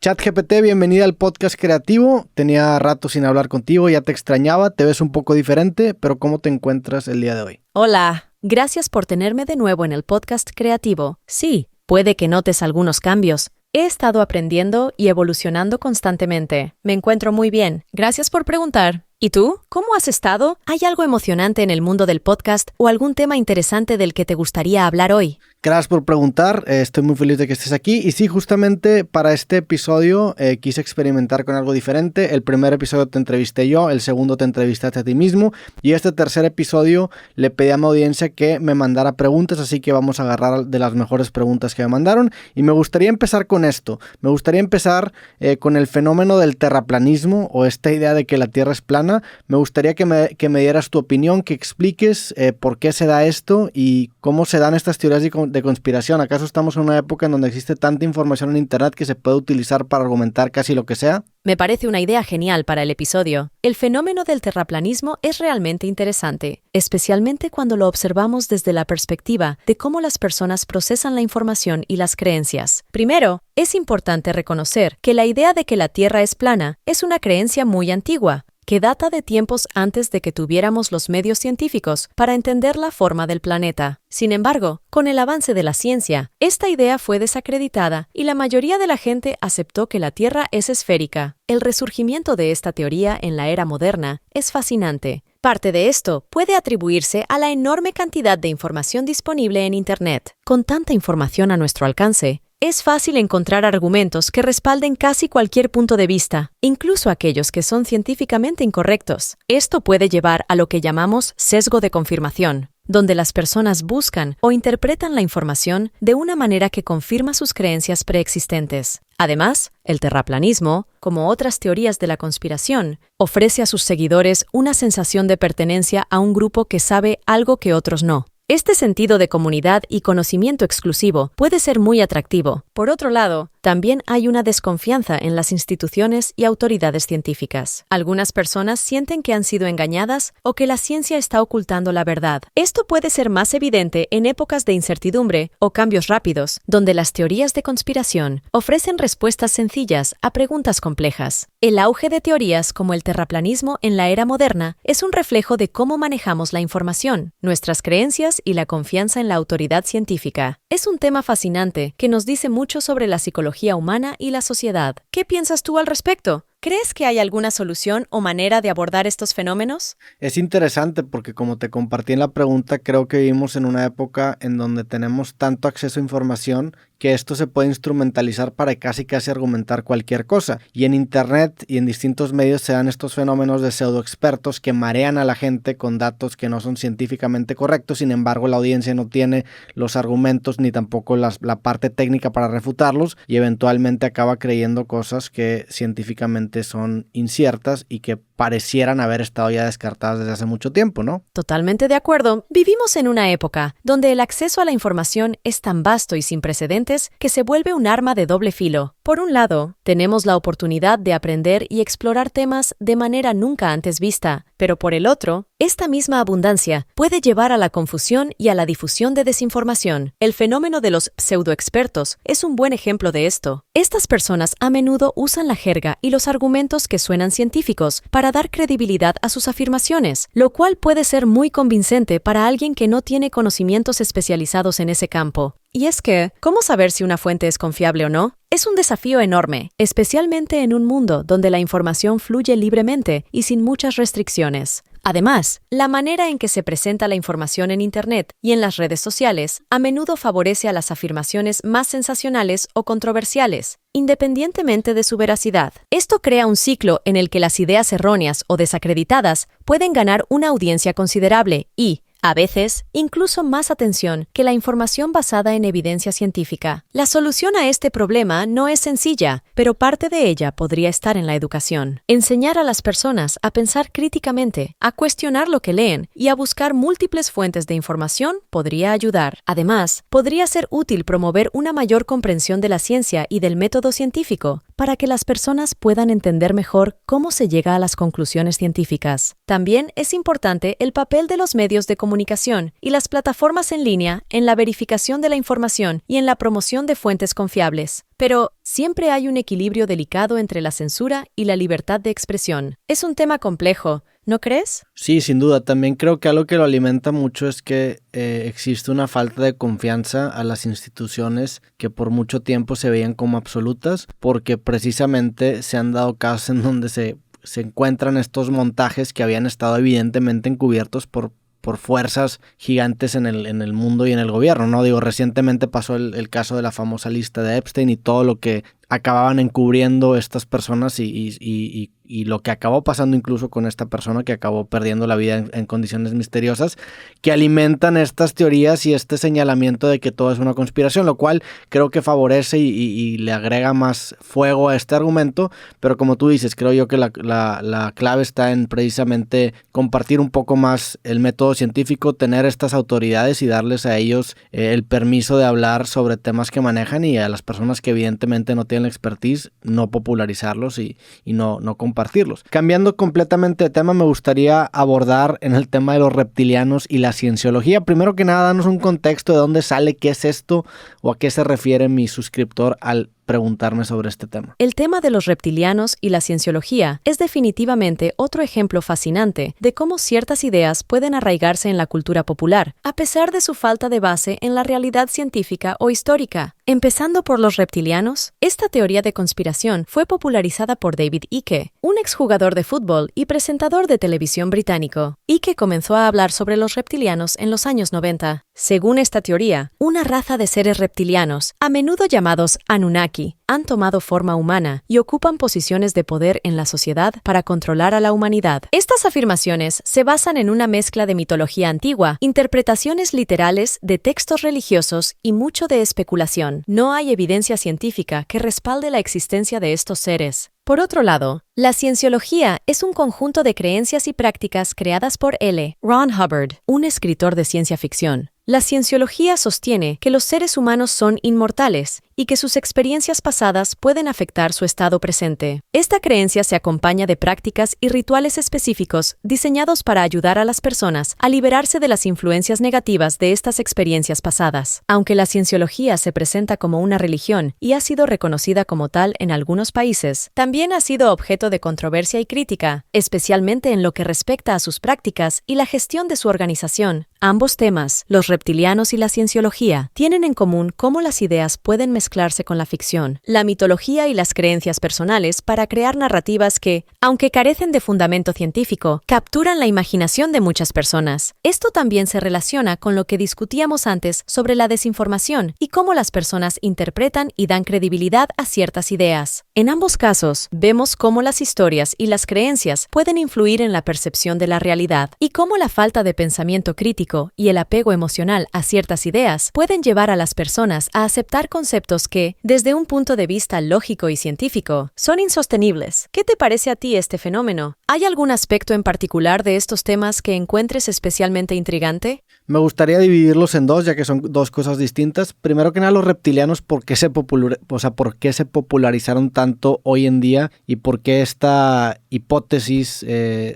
ChatGPT, bienvenida al podcast creativo. Tenía rato sin hablar contigo, ya te extrañaba, te ves un poco diferente, pero ¿cómo te encuentras el día de hoy? Hola, gracias por tenerme de nuevo en el podcast creativo. Sí, puede que notes algunos cambios. He estado aprendiendo y evolucionando constantemente. Me encuentro muy bien. Gracias por preguntar. ¿Y tú? ¿Cómo has estado? ¿Hay algo emocionante en el mundo del podcast o algún tema interesante del que te gustaría hablar hoy? Gracias por preguntar, estoy muy feliz de que estés aquí y sí, justamente para este episodio quise experimentar con algo diferente. El primer episodio te entrevisté yo, el segundo te entrevistaste a ti mismo y este tercer episodio le pedí a mi audiencia que me mandara preguntas, así que vamos a agarrar de las mejores preguntas que me mandaron y me gustaría empezar con esto. Me gustaría empezar con el fenómeno del terraplanismo o esta idea de que la Tierra es plana. Me gustaría que me dieras tu opinión, que expliques por qué se da esto y cómo se dan estas teorías de conspiración. ¿Acaso estamos en una época en donde existe tanta información en internet que se puede utilizar para argumentar casi lo que sea? Me parece una idea genial para el episodio. El fenómeno del terraplanismo es realmente interesante, especialmente cuando lo observamos desde la perspectiva de cómo las personas procesan la información y las creencias. Primero, es importante reconocer que la idea de que la Tierra es plana es una creencia muy antigua, que data de tiempos antes de que tuviéramos los medios científicos para entender la forma del planeta. Sin embargo, con el avance de la ciencia, esta idea fue desacreditada y la mayoría de la gente aceptó que la Tierra es esférica. El resurgimiento de esta teoría en la era moderna es fascinante. Parte de esto puede atribuirse a la enorme cantidad de información disponible en Internet. Con tanta información a nuestro alcance, es fácil encontrar argumentos que respalden casi cualquier punto de vista, incluso aquellos que son científicamente incorrectos. Esto puede llevar a lo que llamamos sesgo de confirmación, donde las personas buscan o interpretan la información de una manera que confirma sus creencias preexistentes. Además, el terraplanismo, como otras teorías de la conspiración, ofrece a sus seguidores una sensación de pertenencia a un grupo que sabe algo que otros no. Este sentido de comunidad y conocimiento exclusivo puede ser muy atractivo. Por otro lado, también hay una desconfianza en las instituciones y autoridades científicas. Algunas personas sienten que han sido engañadas o que la ciencia está ocultando la verdad. Esto puede ser más evidente en épocas de incertidumbre o cambios rápidos, donde las teorías de conspiración ofrecen respuestas sencillas a preguntas complejas. El auge de teorías como el terraplanismo en la era moderna es un reflejo de cómo manejamos la información, nuestras creencias y la confianza en la autoridad científica. Es un tema fascinante que nos dice mucho sobre la psicología humana y la sociedad. ¿Qué piensas tú al respecto? ¿Crees que hay alguna solución o manera de abordar estos fenómenos? Es interesante porque, como te compartí en la pregunta, creo que vivimos en una época en donde tenemos tanto acceso a información que esto se puede instrumentalizar para casi argumentar cualquier cosa. Y en internet y en distintos medios se dan estos fenómenos de pseudoexpertos que marean a la gente con datos que no son científicamente correctos. Sin embargo, la audiencia no tiene los argumentos ni tampoco la parte técnica para refutarlos y eventualmente acaba creyendo cosas que científicamente son inciertas y que parecieran haber estado ya descartadas desde hace mucho tiempo, ¿no? Totalmente de acuerdo. Vivimos en una época donde el acceso a la información es tan vasto y sin precedentes que se vuelve un arma de doble filo. Por un lado, tenemos la oportunidad de aprender y explorar temas de manera nunca antes vista, pero por el otro, esta misma abundancia puede llevar a la confusión y a la difusión de desinformación. El fenómeno de los pseudoexpertos es un buen ejemplo de esto. Estas personas a menudo usan la jerga y los argumentos que suenan científicos para dar credibilidad a sus afirmaciones, lo cual puede ser muy convincente para alguien que no tiene conocimientos especializados en ese campo. Y es que, ¿cómo saber si una fuente es confiable o no? Es un desafío enorme, especialmente en un mundo donde la información fluye libremente y sin muchas restricciones. Además, la manera en que se presenta la información en Internet y en las redes sociales a menudo favorece a las afirmaciones más sensacionales o controversiales, independientemente de su veracidad. Esto crea un ciclo en el que las ideas erróneas o desacreditadas pueden ganar una audiencia considerable y, a veces, incluso más atención que la información basada en evidencia científica. La solución a este problema no es sencilla, pero parte de ella podría estar en la educación. Enseñar a las personas a pensar críticamente, a cuestionar lo que leen y a buscar múltiples fuentes de información podría ayudar. Además, podría ser útil promover una mayor comprensión de la ciencia y del método científico para que las personas puedan entender mejor cómo se llega a las conclusiones científicas. También es importante el papel de los medios de comunicación y las plataformas en línea en la verificación de la información y en la promoción de fuentes confiables. Pero, siempre hay un equilibrio delicado entre la censura y la libertad de expresión. Es un tema complejo, ¿no crees? Sí, sin duda. También creo que algo que lo alimenta mucho es que existe una falta de confianza a las instituciones que por mucho tiempo se veían como absolutas, porque precisamente se han dado casos en donde se encuentran estos montajes que habían estado evidentemente encubiertos por fuerzas gigantes en el mundo y en el gobierno, ¿no? Digo, recientemente pasó el caso de la famosa lista de Epstein y todo lo que acababan encubriendo estas personas y lo que acabó pasando incluso con esta persona que acabó perdiendo la vida en condiciones misteriosas, que alimentan estas teorías y este señalamiento de que todo es una conspiración, lo cual creo que favorece y le agrega más fuego a este argumento, pero como tú dices, creo yo que la clave está en precisamente compartir un poco más el método científico, tener estas autoridades y darles a ellos el permiso de hablar sobre temas que manejan, y a las personas que evidentemente no tienen la expertise, no popularizarlos y no compartirlos. Cambiando completamente de tema, me gustaría abordar en el tema de los reptilianos y la cienciología. Primero que nada, danos un contexto de dónde sale, qué es esto o a qué se refiere mi suscriptor al preguntarme sobre este tema. El tema de los reptilianos y la cienciología es definitivamente otro ejemplo fascinante de cómo ciertas ideas pueden arraigarse en la cultura popular, a pesar de su falta de base en la realidad científica o histórica. Empezando por los reptilianos, esta teoría de conspiración fue popularizada por David Icke, un exjugador de fútbol y presentador de televisión británico. Icke comenzó a hablar sobre los reptilianos en los años 90. Según esta teoría, una raza de seres reptilianos, a menudo llamados Anunnaki, han tomado forma humana y ocupan posiciones de poder en la sociedad para controlar a la humanidad. Estas afirmaciones se basan en una mezcla de mitología antigua, interpretaciones literales de textos religiosos y mucho de especulación. No hay evidencia científica que respalde la existencia de estos seres. Por otro lado, la cienciología es un conjunto de creencias y prácticas creadas por L. Ron Hubbard, un escritor de ciencia ficción. La cienciología sostiene que los seres humanos son inmortales y que sus experiencias pasadas pueden afectar su estado presente. Esta creencia se acompaña de prácticas y rituales específicos diseñados para ayudar a las personas a liberarse de las influencias negativas de estas experiencias pasadas. Aunque la cienciología se presenta como una religión y ha sido reconocida como tal en algunos países, también ha sido objeto de controversia y crítica, especialmente en lo que respecta a sus prácticas y la gestión de su organización. Ambos temas, los reptilianos y la cienciología, tienen en común cómo las ideas pueden mezclarse con la ficción, la mitología y las creencias personales para crear narrativas que, aunque carecen de fundamento científico, capturan la imaginación de muchas personas. Esto también se relaciona con lo que discutíamos antes sobre la desinformación y cómo las personas interpretan y dan credibilidad a ciertas ideas. En ambos casos, vemos cómo las historias y las creencias pueden influir en la percepción de la realidad y cómo la falta de pensamiento crítico y el apego emocional a ciertas ideas pueden llevar a las personas a aceptar conceptos que, desde un punto de vista lógico y científico, son insostenibles. ¿Qué te parece a ti este fenómeno? ¿Hay algún aspecto en particular de estos temas que encuentres especialmente intrigante? Me gustaría dividirlos en dos, ya que son dos cosas distintas. Primero que nada, los reptilianos, ¿por qué se popularizaron tanto hoy en día y por qué esta hipótesis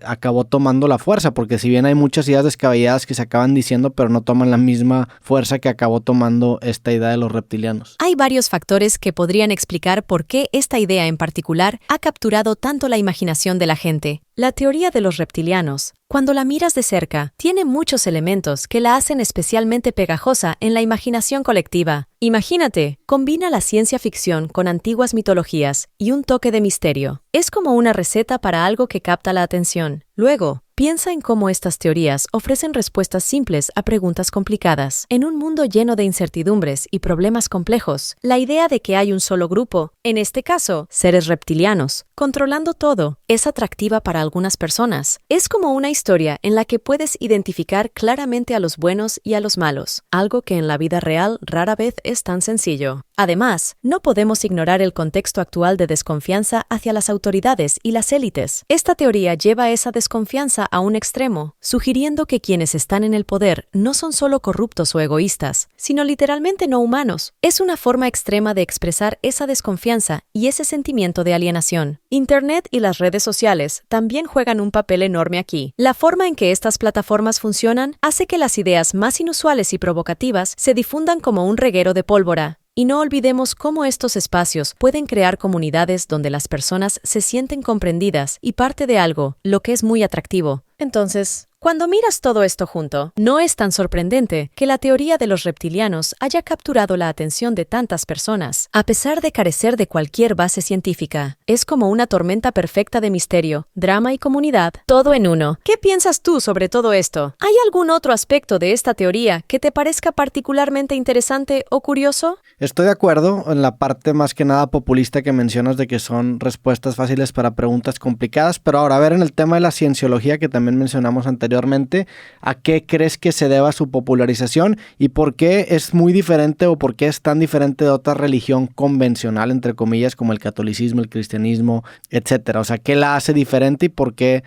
acabó tomando la fuerza? Porque si bien hay muchas ideas descabelladas que se acaban diciendo, pero no toman la misma fuerza que acabó tomando esta idea de los reptilianos. Hay varios factores que podrían explicar por qué esta idea en particular ha capturado tanto la imaginación de la gente. La teoría de los reptilianos, cuando la miras de cerca, tiene muchos elementos que la hacen especialmente pegajosa en la imaginación colectiva. Imagínate, combina la ciencia ficción con antiguas mitologías y un toque de misterio. Es como una receta para algo que capta la atención. Luego, piensa en cómo estas teorías ofrecen respuestas simples a preguntas complicadas. En un mundo lleno de incertidumbres y problemas complejos, la idea de que hay un solo grupo, en este caso, seres reptilianos, controlando todo, es atractiva para algunas personas. Es como una historia en la que puedes identificar claramente a los buenos y a los malos, algo que en la vida real rara vez es tan sencillo. Además, no podemos ignorar el contexto actual de desconfianza hacia las autoridades y las élites. Esta teoría lleva esa desconfianza a un extremo, sugiriendo que quienes están en el poder no son solo corruptos o egoístas, sino literalmente no humanos. Es una forma extrema de expresar esa desconfianza y ese sentimiento de alienación. Internet y las redes sociales también juegan un papel enorme aquí. La forma en que estas plataformas funcionan hace que las ideas más inusuales y provocativas se difundan como un reguero de pólvora. Y no olvidemos cómo estos espacios pueden crear comunidades donde las personas se sienten comprendidas y parte de algo, lo que es muy atractivo. Entonces, cuando miras todo esto junto, no es tan sorprendente que la teoría de los reptilianos haya capturado la atención de tantas personas, a pesar de carecer de cualquier base científica. Es como una tormenta perfecta de misterio, drama y comunidad, todo en uno. ¿Qué piensas tú sobre todo esto? ¿Hay algún otro aspecto de esta teoría que te parezca particularmente interesante o curioso? Estoy de acuerdo en la parte más que nada populista que mencionas de que son respuestas fáciles para preguntas complicadas, pero ahora a ver en el tema de la cienciología que también mencionamos anteriormente, ¿a qué crees que se deba su popularización y por qué es muy diferente o por qué es tan diferente de otra religión convencional, entre comillas, como el catolicismo, el cristianismo, etcétera? O sea, ¿qué la hace diferente y por qué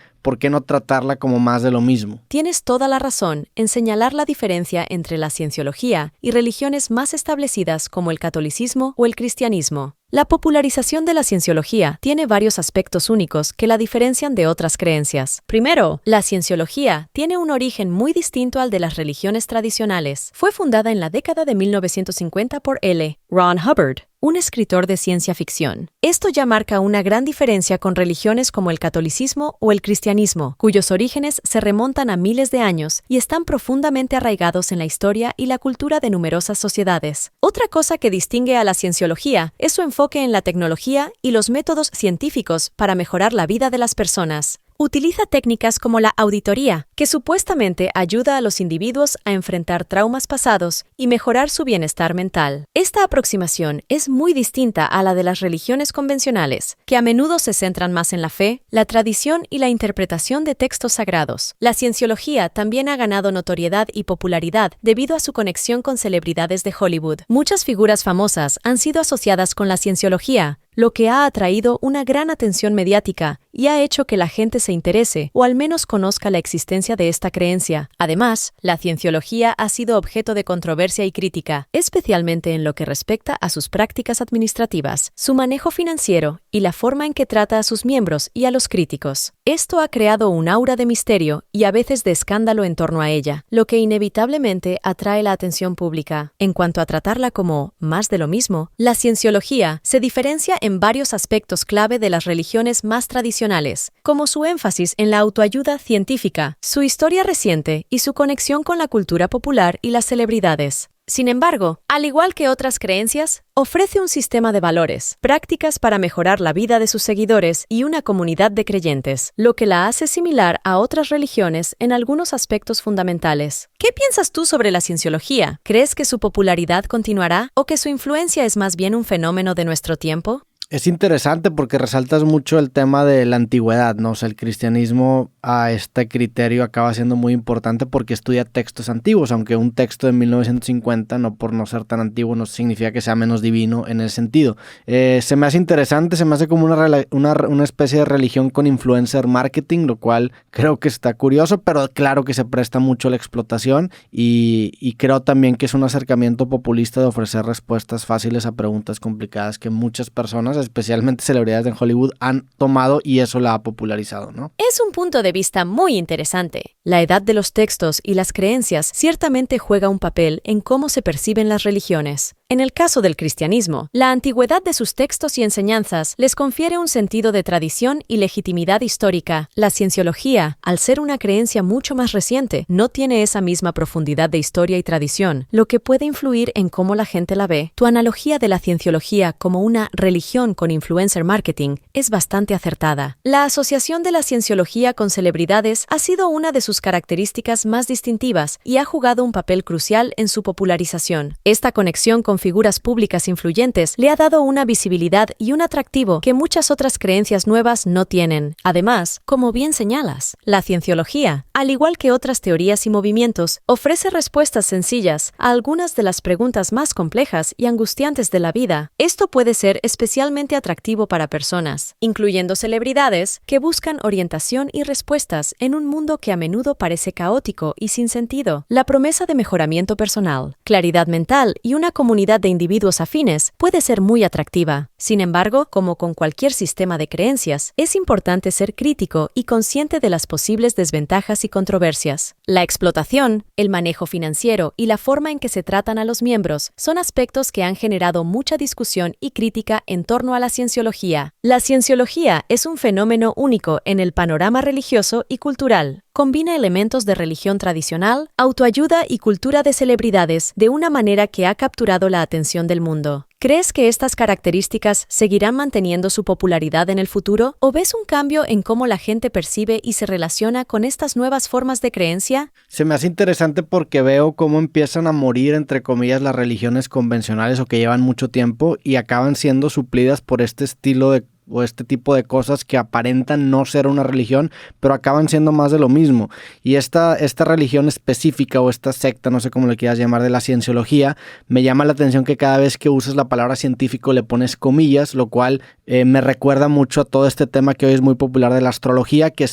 no tratarla como más de lo mismo? Tienes toda la razón en señalar la diferencia entre la cienciología y religiones más establecidas como el catolicismo o el cristianismo. La popularización de la cienciología tiene varios aspectos únicos que la diferencian de otras creencias. Primero, la cienciología tiene un origen muy distinto al de las religiones tradicionales. Fue fundada en la década de 1950 por L. Ron Hubbard, un escritor de ciencia ficción. Esto ya marca una gran diferencia con religiones como el catolicismo o el cristianismo, cuyos orígenes se remontan a miles de años y están profundamente arraigados en la historia y la cultura de numerosas sociedades. Otra cosa que distingue a la cienciología es su enfoque en la tecnología y los métodos científicos para mejorar la vida de las personas. Utiliza técnicas como la auditoría, que supuestamente ayuda a los individuos a enfrentar traumas pasados y mejorar su bienestar mental. Esta aproximación es muy distinta a la de las religiones convencionales, que a menudo se centran más en la fe, la tradición y la interpretación de textos sagrados. La cienciología también ha ganado notoriedad y popularidad debido a su conexión con celebridades de Hollywood. Muchas figuras famosas han sido asociadas con la cienciología, lo que ha atraído una gran atención mediática y ha hecho que la gente se interese o al menos conozca la existencia de esta creencia. Además, la cienciología ha sido objeto de controversia y crítica, especialmente en lo que respecta a sus prácticas administrativas, su manejo financiero y la forma en que trata a sus miembros y a los críticos. Esto ha creado un aura de misterio y a veces de escándalo en torno a ella, lo que inevitablemente atrae la atención pública. En cuanto a tratarla como más de lo mismo, la cienciología se diferencia en varios aspectos clave de las religiones más tradicionales, como su énfasis en la autoayuda científica, su historia reciente y su conexión con la cultura popular y las celebridades. Sin embargo, al igual que otras creencias, ofrece un sistema de valores, prácticas para mejorar la vida de sus seguidores y una comunidad de creyentes, lo que la hace similar a otras religiones en algunos aspectos fundamentales. ¿Qué piensas tú sobre la cienciología? ¿Crees que su popularidad continuará o que su influencia es más bien un fenómeno de nuestro tiempo? Es interesante porque resaltas mucho el tema de la antigüedad, ¿no? O sea, el cristianismo a este criterio acaba siendo muy importante porque estudia textos antiguos, aunque un texto de 1950, no por no ser tan antiguo, no significa que sea menos divino en ese sentido. Se me hace interesante, se me hace como una especie de religión con influencer marketing, lo cual creo que está curioso, pero claro que se presta mucho a la explotación y creo también que es un acercamiento populista de ofrecer respuestas fáciles a preguntas complicadas que muchas personas, especialmente celebridades en Hollywood, han tomado y eso la ha popularizado, ¿no? Es un punto de vista muy interesante. La edad de los textos y las creencias ciertamente juega un papel en cómo se perciben las religiones. En el caso del cristianismo, la antigüedad de sus textos y enseñanzas les confiere un sentido de tradición y legitimidad histórica. La cienciología, al ser una creencia mucho más reciente, no tiene esa misma profundidad de historia y tradición, lo que puede influir en cómo la gente la ve. Tu analogía de la cienciología como una religión con influencer marketing es bastante acertada. La asociación de la cienciología con celebridades ha sido una de sus características más distintivas y ha jugado un papel crucial en su popularización. Esta conexión con figuras públicas influyentes le ha dado una visibilidad y un atractivo que muchas otras creencias nuevas no tienen. Además, como bien señalas, la cienciología, al igual que otras teorías y movimientos, ofrece respuestas sencillas a algunas de las preguntas más complejas y angustiantes de la vida. Esto puede ser especialmente atractivo para personas, incluyendo celebridades, que buscan orientación y respuestas en un mundo que a menudo parece caótico y sin sentido. La promesa de mejoramiento personal, claridad mental y una comunidad de individuos afines puede ser muy atractiva. Sin embargo, como con cualquier sistema de creencias, es importante ser crítico y consciente de las posibles desventajas y controversias. La explotación, el manejo financiero y la forma en que se tratan a los miembros son aspectos que han generado mucha discusión y crítica en torno a la cienciología. La cienciología es un fenómeno único en el panorama religioso y cultural. Combina elementos de religión tradicional, autoayuda y cultura de celebridades de una manera que ha capturado la atención del mundo. ¿Crees que estas características seguirán manteniendo su popularidad en el futuro? ¿O ves un cambio en cómo la gente percibe y se relaciona con estas nuevas formas de creencia? Se me hace interesante porque veo cómo empiezan a morir, entre comillas, las religiones convencionales o que llevan mucho tiempo y acaban siendo suplidas por este estilo o este tipo de cosas que aparentan no ser una religión, pero acaban siendo más de lo mismo. Y esta religión específica o esta secta, no sé cómo le quieras llamar, de la cienciología, me llama la atención que cada vez que usas la palabra científico le pones comillas, lo cual me recuerda mucho a todo este tema que hoy es muy popular de la astrología, que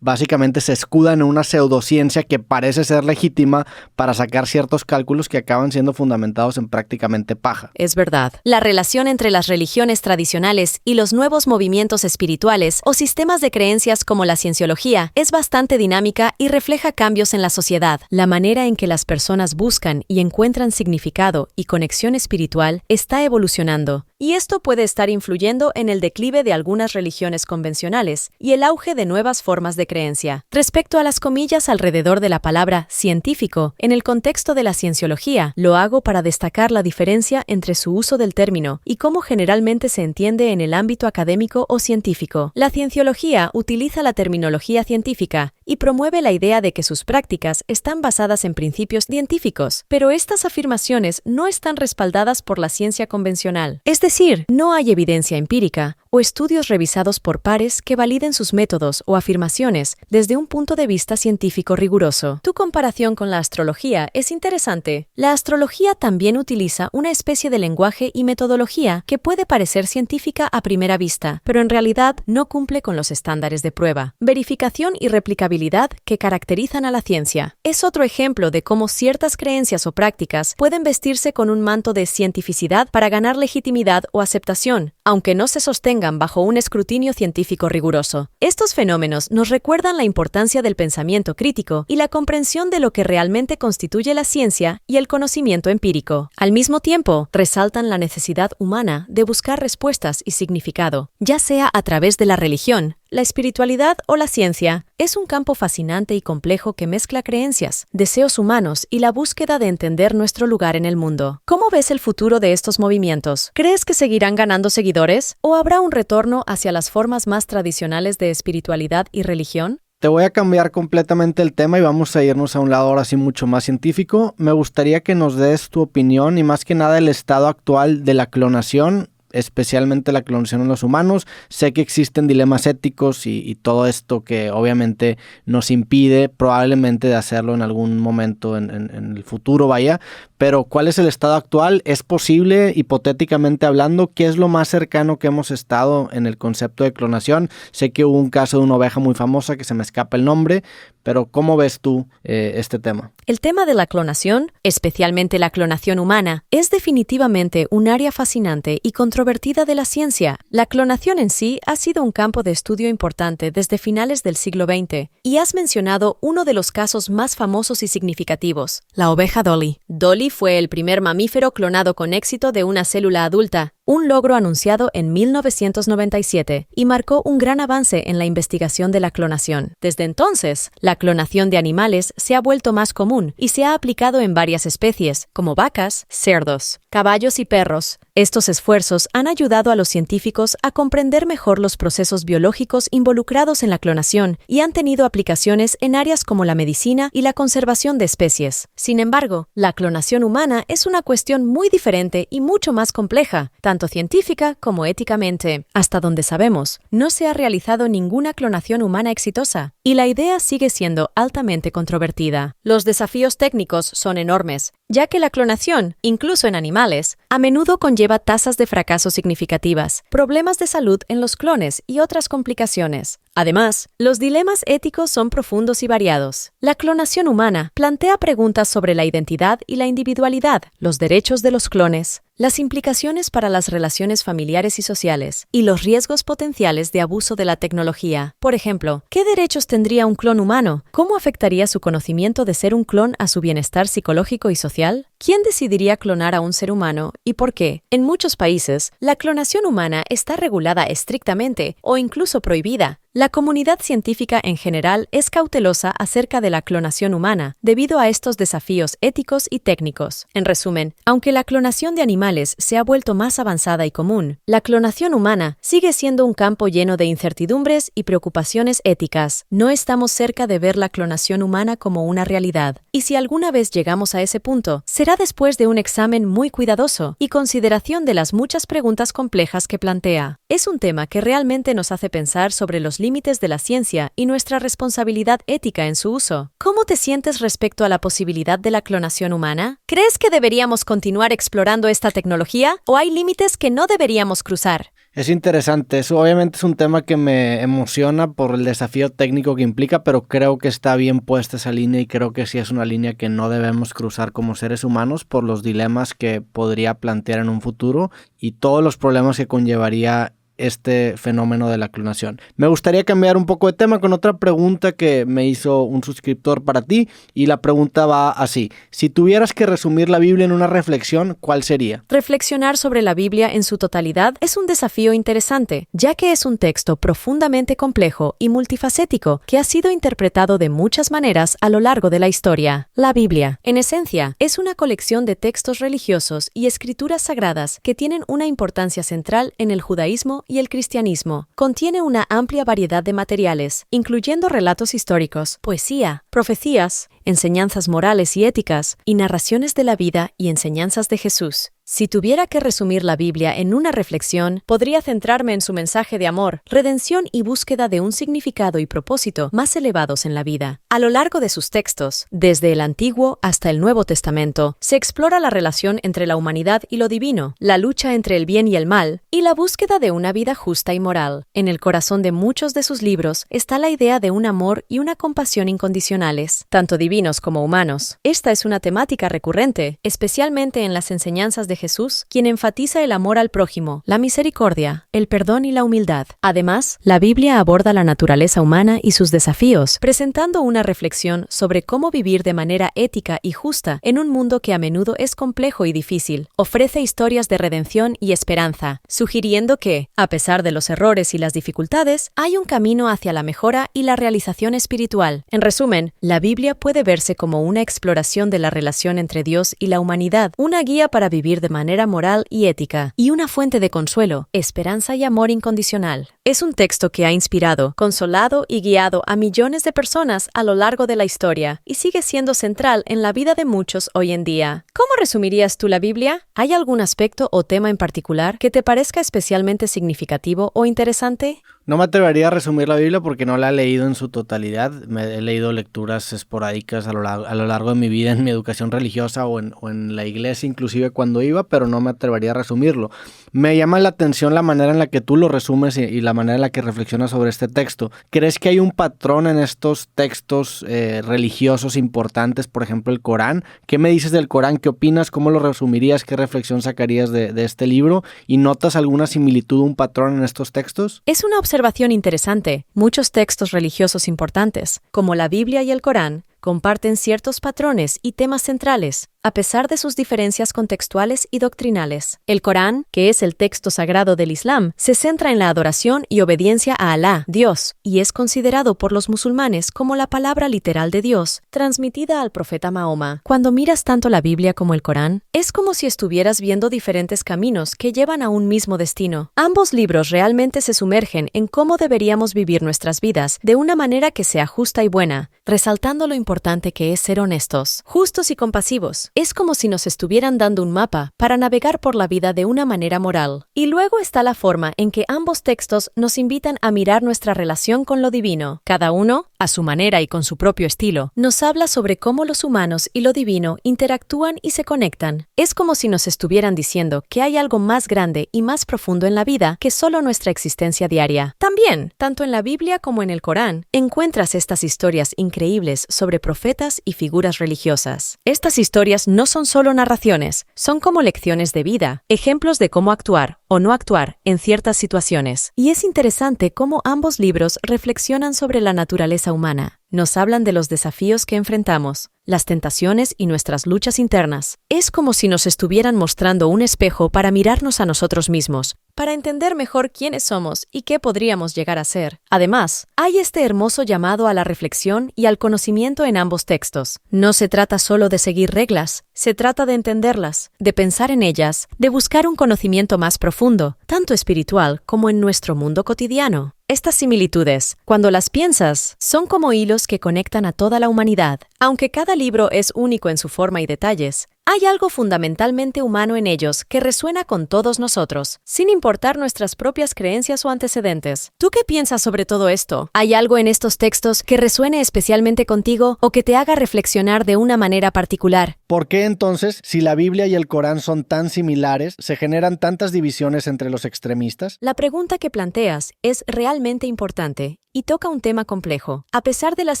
básicamente se escuda en una pseudociencia que parece ser legítima para sacar ciertos cálculos que acaban siendo fundamentados en prácticamente paja. Es verdad. La relación entre las religiones tradicionales y los nuevos movimientos espirituales o sistemas de creencias como la cienciología es bastante dinámica y refleja cambios en la sociedad. La manera en que las personas buscan y encuentran significado y conexión espiritual está evolucionando. Y esto puede estar influyendo en el declive de algunas religiones convencionales y el auge de nuevas formas de creencia. Respecto a las comillas alrededor de la palabra científico, en el contexto de la cienciología, lo hago para destacar la diferencia entre su uso del término y cómo generalmente se entiende en el ámbito académico o científico. La cienciología utiliza la terminología científica y promueve la idea de que sus prácticas están basadas en principios científicos, pero estas afirmaciones no están respaldadas por la ciencia convencional. Es decir, no hay evidencia empírica o estudios revisados por pares que validen sus métodos o afirmaciones desde un punto de vista científico riguroso. Tu comparación con la astrología es interesante. La astrología también utiliza una especie de lenguaje y metodología que puede parecer científica a primera vista, pero en realidad no cumple con los estándares de prueba, verificación y replicabilidad que caracterizan a la ciencia. Es otro ejemplo de cómo ciertas creencias o prácticas pueden vestirse con un manto de cientificidad para ganar legitimidad o aceptación, aunque no se sostengan bajo un escrutinio científico riguroso. Estos fenómenos nos recuerdan la importancia del pensamiento crítico y la comprensión de lo que realmente constituye la ciencia y el conocimiento empírico. Al mismo tiempo, resaltan la necesidad humana de buscar respuestas y significado, ya sea a través de la religión, la espiritualidad o la ciencia. Es un campo fascinante y complejo que mezcla creencias, deseos humanos y la búsqueda de entender nuestro lugar en el mundo. ¿Cómo ves el futuro de estos movimientos? ¿Crees que seguirán ganando seguidores? ¿O habrá un retorno hacia las formas más tradicionales de espiritualidad y religión? Te voy a cambiar completamente el tema y vamos a irnos a un lado ahora sí mucho más científico. Me gustaría que nos des tu opinión y más que nada el estado actual de la clonación, especialmente la clonación en los humanos. Sé que existen dilemas éticos y todo esto que obviamente nos impide probablemente de hacerlo en algún momento en el futuro, vaya. Pero ¿cuál es el estado actual? ¿Es posible, hipotéticamente hablando? ¿Qué es lo más cercano que hemos estado en el concepto de clonación? Sé que hubo un caso de una oveja muy famosa que se me escapa el nombre, pero ¿cómo ves tú este tema? El tema de la clonación, especialmente la clonación humana, es definitivamente un área fascinante y controvertida de la ciencia. La clonación en sí ha sido un campo de estudio importante desde finales del siglo XX, y has mencionado uno de los casos más famosos y significativos, la oveja Dolly. Dolly fue el primer mamífero clonado con éxito de una célula adulta, un logro anunciado en 1997 y marcó un gran avance en la investigación de la clonación. Desde entonces, la clonación de animales se ha vuelto más común y se ha aplicado en varias especies, como vacas, cerdos, caballos y perros. Estos esfuerzos han ayudado a los científicos a comprender mejor los procesos biológicos involucrados en la clonación y han tenido aplicaciones en áreas como la medicina y la conservación de especies. Sin embargo, la clonación humana es una cuestión muy diferente y mucho más compleja, tanto científica como éticamente. Hasta donde sabemos, no se ha realizado ninguna clonación humana exitosa, y la idea sigue siendo altamente controvertida. Los desafíos técnicos son enormes, ya que la clonación, incluso en animales, a menudo conlleva tasas de fracaso significativas, problemas de salud en los clones y otras complicaciones. Además, los dilemas éticos son profundos y variados. La clonación humana plantea preguntas sobre la identidad y la individualidad, los derechos de los clones, las implicaciones para las relaciones familiares y sociales, y los riesgos potenciales de abuso de la tecnología. Por ejemplo, ¿qué derechos tendría un clon humano? ¿Cómo afectaría su conocimiento de ser un clon a su bienestar psicológico y social? ¿Quién decidiría clonar a un ser humano y por qué? En muchos países, la clonación humana está regulada estrictamente o incluso prohibida. La comunidad científica en general es cautelosa acerca de la clonación humana debido a estos desafíos éticos y técnicos. En resumen, aunque la clonación de animales se ha vuelto más avanzada y común, la clonación humana sigue siendo un campo lleno de incertidumbres y preocupaciones éticas. No estamos cerca de ver la clonación humana como una realidad. Y si alguna vez llegamos a ese punto, será después de un examen muy cuidadoso y consideración de las muchas preguntas complejas que plantea. Es un tema que realmente nos hace pensar sobre los límites de la ciencia y nuestra responsabilidad ética en su uso. ¿Cómo te sientes respecto a la posibilidad de la clonación humana? ¿Crees que deberíamos continuar explorando esta tecnología o hay límites que no deberíamos cruzar? Es interesante, eso obviamente es un tema que me emociona por el desafío técnico que implica, pero creo que está bien puesta esa línea y creo que sí es una línea que no debemos cruzar como seres humanos por los dilemas que podría plantear en un futuro y todos los problemas que conllevaría este fenómeno de la clonación. Me gustaría cambiar un poco de tema con otra pregunta que me hizo un suscriptor para ti y la pregunta va así: si tuvieras que resumir la Biblia en una reflexión, ¿cuál sería? Reflexionar sobre la Biblia en su totalidad es un desafío interesante, ya que es un texto profundamente complejo y multifacético que ha sido interpretado de muchas maneras a lo largo de la historia. La Biblia, en esencia, es una colección de textos religiosos y escrituras sagradas que tienen una importancia central en el judaísmo y el cristianismo. Contiene una amplia variedad de materiales, incluyendo relatos históricos, poesía, profecías, enseñanzas morales y éticas, y narraciones de la vida y enseñanzas de Jesús. Si tuviera que resumir la Biblia en una reflexión, podría centrarme en su mensaje de amor, redención y búsqueda de un significado y propósito más elevados en la vida. A lo largo de sus textos, desde el Antiguo hasta el Nuevo Testamento, se explora la relación entre la humanidad y lo divino, la lucha entre el bien y el mal, y la búsqueda de una vida justa y moral. En el corazón de muchos de sus libros está la idea de un amor y una compasión incondicionales, tanto divinos como humanos. Esta es una temática recurrente, especialmente en las enseñanzas de Jesús, quien enfatiza el amor al prójimo, la misericordia, el perdón y la humildad. Además, la Biblia aborda la naturaleza humana y sus desafíos, presentando una reflexión sobre cómo vivir de manera ética y justa en un mundo que a menudo es complejo y difícil. Ofrece historias de redención y esperanza, sugiriendo que, a pesar de los errores y las dificultades, hay un camino hacia la mejora y la realización espiritual. En resumen, la Biblia puede verse como una exploración de la relación entre Dios y la humanidad, una guía para vivir de manera moral y ética, y una fuente de consuelo, esperanza y amor incondicional. Es un texto que ha inspirado, consolado y guiado a millones de personas a lo largo de la historia, y sigue siendo central en la vida de muchos hoy en día. ¿Cómo resumirías tú la Biblia? ¿Hay algún aspecto o tema en particular que te parezca especialmente significativo o interesante? No me atrevería a resumir la Biblia porque no la he leído en su totalidad. He leído lecturas esporádicas a lo largo de mi vida en mi educación religiosa o en la iglesia, inclusive cuando iba, pero no me atrevería a resumirlo. Me llama la atención la manera en la que tú lo resumes y la manera en la que reflexionas sobre este texto. ¿Crees que hay un patrón en estos textos religiosos importantes, por ejemplo el Corán? ¿Qué me dices del Corán? ¿Qué opinas? ¿Cómo lo resumirías? ¿Qué reflexión sacarías de este libro? ¿Y notas alguna similitud, un patrón en estos textos? Es una observación interesante. Muchos textos religiosos importantes, como la Biblia y el Corán, comparten ciertos patrones y temas centrales, a pesar de sus diferencias contextuales y doctrinales. El Corán, que es el texto sagrado del Islam, se centra en la adoración y obediencia a Alá, Dios, y es considerado por los musulmanes como la palabra literal de Dios, transmitida al profeta Mahoma. Cuando miras tanto la Biblia como el Corán, es como si estuvieras viendo diferentes caminos que llevan a un mismo destino. Ambos libros realmente se sumergen en cómo deberíamos vivir nuestras vidas de una manera que sea justa y buena, resaltando lo importante importante que es ser honestos, justos y compasivos. Es como si nos estuvieran dando un mapa para navegar por la vida de una manera moral. Y luego está la forma en que ambos textos nos invitan a mirar nuestra relación con lo divino. Cada uno, a su manera y con su propio estilo, nos habla sobre cómo los humanos y lo divino interactúan y se conectan. Es como si nos estuvieran diciendo que hay algo más grande y más profundo en la vida que solo nuestra existencia diaria. También, tanto en la Biblia como en el Corán, encuentras estas historias increíbles sobre profetas y figuras religiosas. Estas historias no son solo narraciones, son como lecciones de vida, ejemplos de cómo actuar o no actuar en ciertas situaciones. Y es interesante cómo ambos libros reflexionan sobre la naturaleza humana. Nos hablan de los desafíos que enfrentamos, las tentaciones y nuestras luchas internas. Es como si nos estuvieran mostrando un espejo para mirarnos a nosotros mismos, para entender mejor quiénes somos y qué podríamos llegar a ser. Además, hay este hermoso llamado a la reflexión y al conocimiento en ambos textos. No se trata solo de seguir reglas, se trata de entenderlas, de pensar en ellas, de buscar un conocimiento más profundo, tanto espiritual como en nuestro mundo cotidiano. Estas similitudes, cuando las piensas, son como hilos que conectan a toda la humanidad. Aunque cada libro es único en su forma y detalles, hay algo fundamentalmente humano en ellos que resuena con todos nosotros, sin importar nuestras propias creencias o antecedentes. ¿Tú qué piensas sobre todo esto? ¿Hay algo en estos textos que resuene especialmente contigo o que te haga reflexionar de una manera particular? ¿Por qué entonces, si la Biblia y el Corán son tan similares, se generan tantas divisiones entre los extremistas? La pregunta que planteas es realmente importante y toca un tema complejo. A pesar de las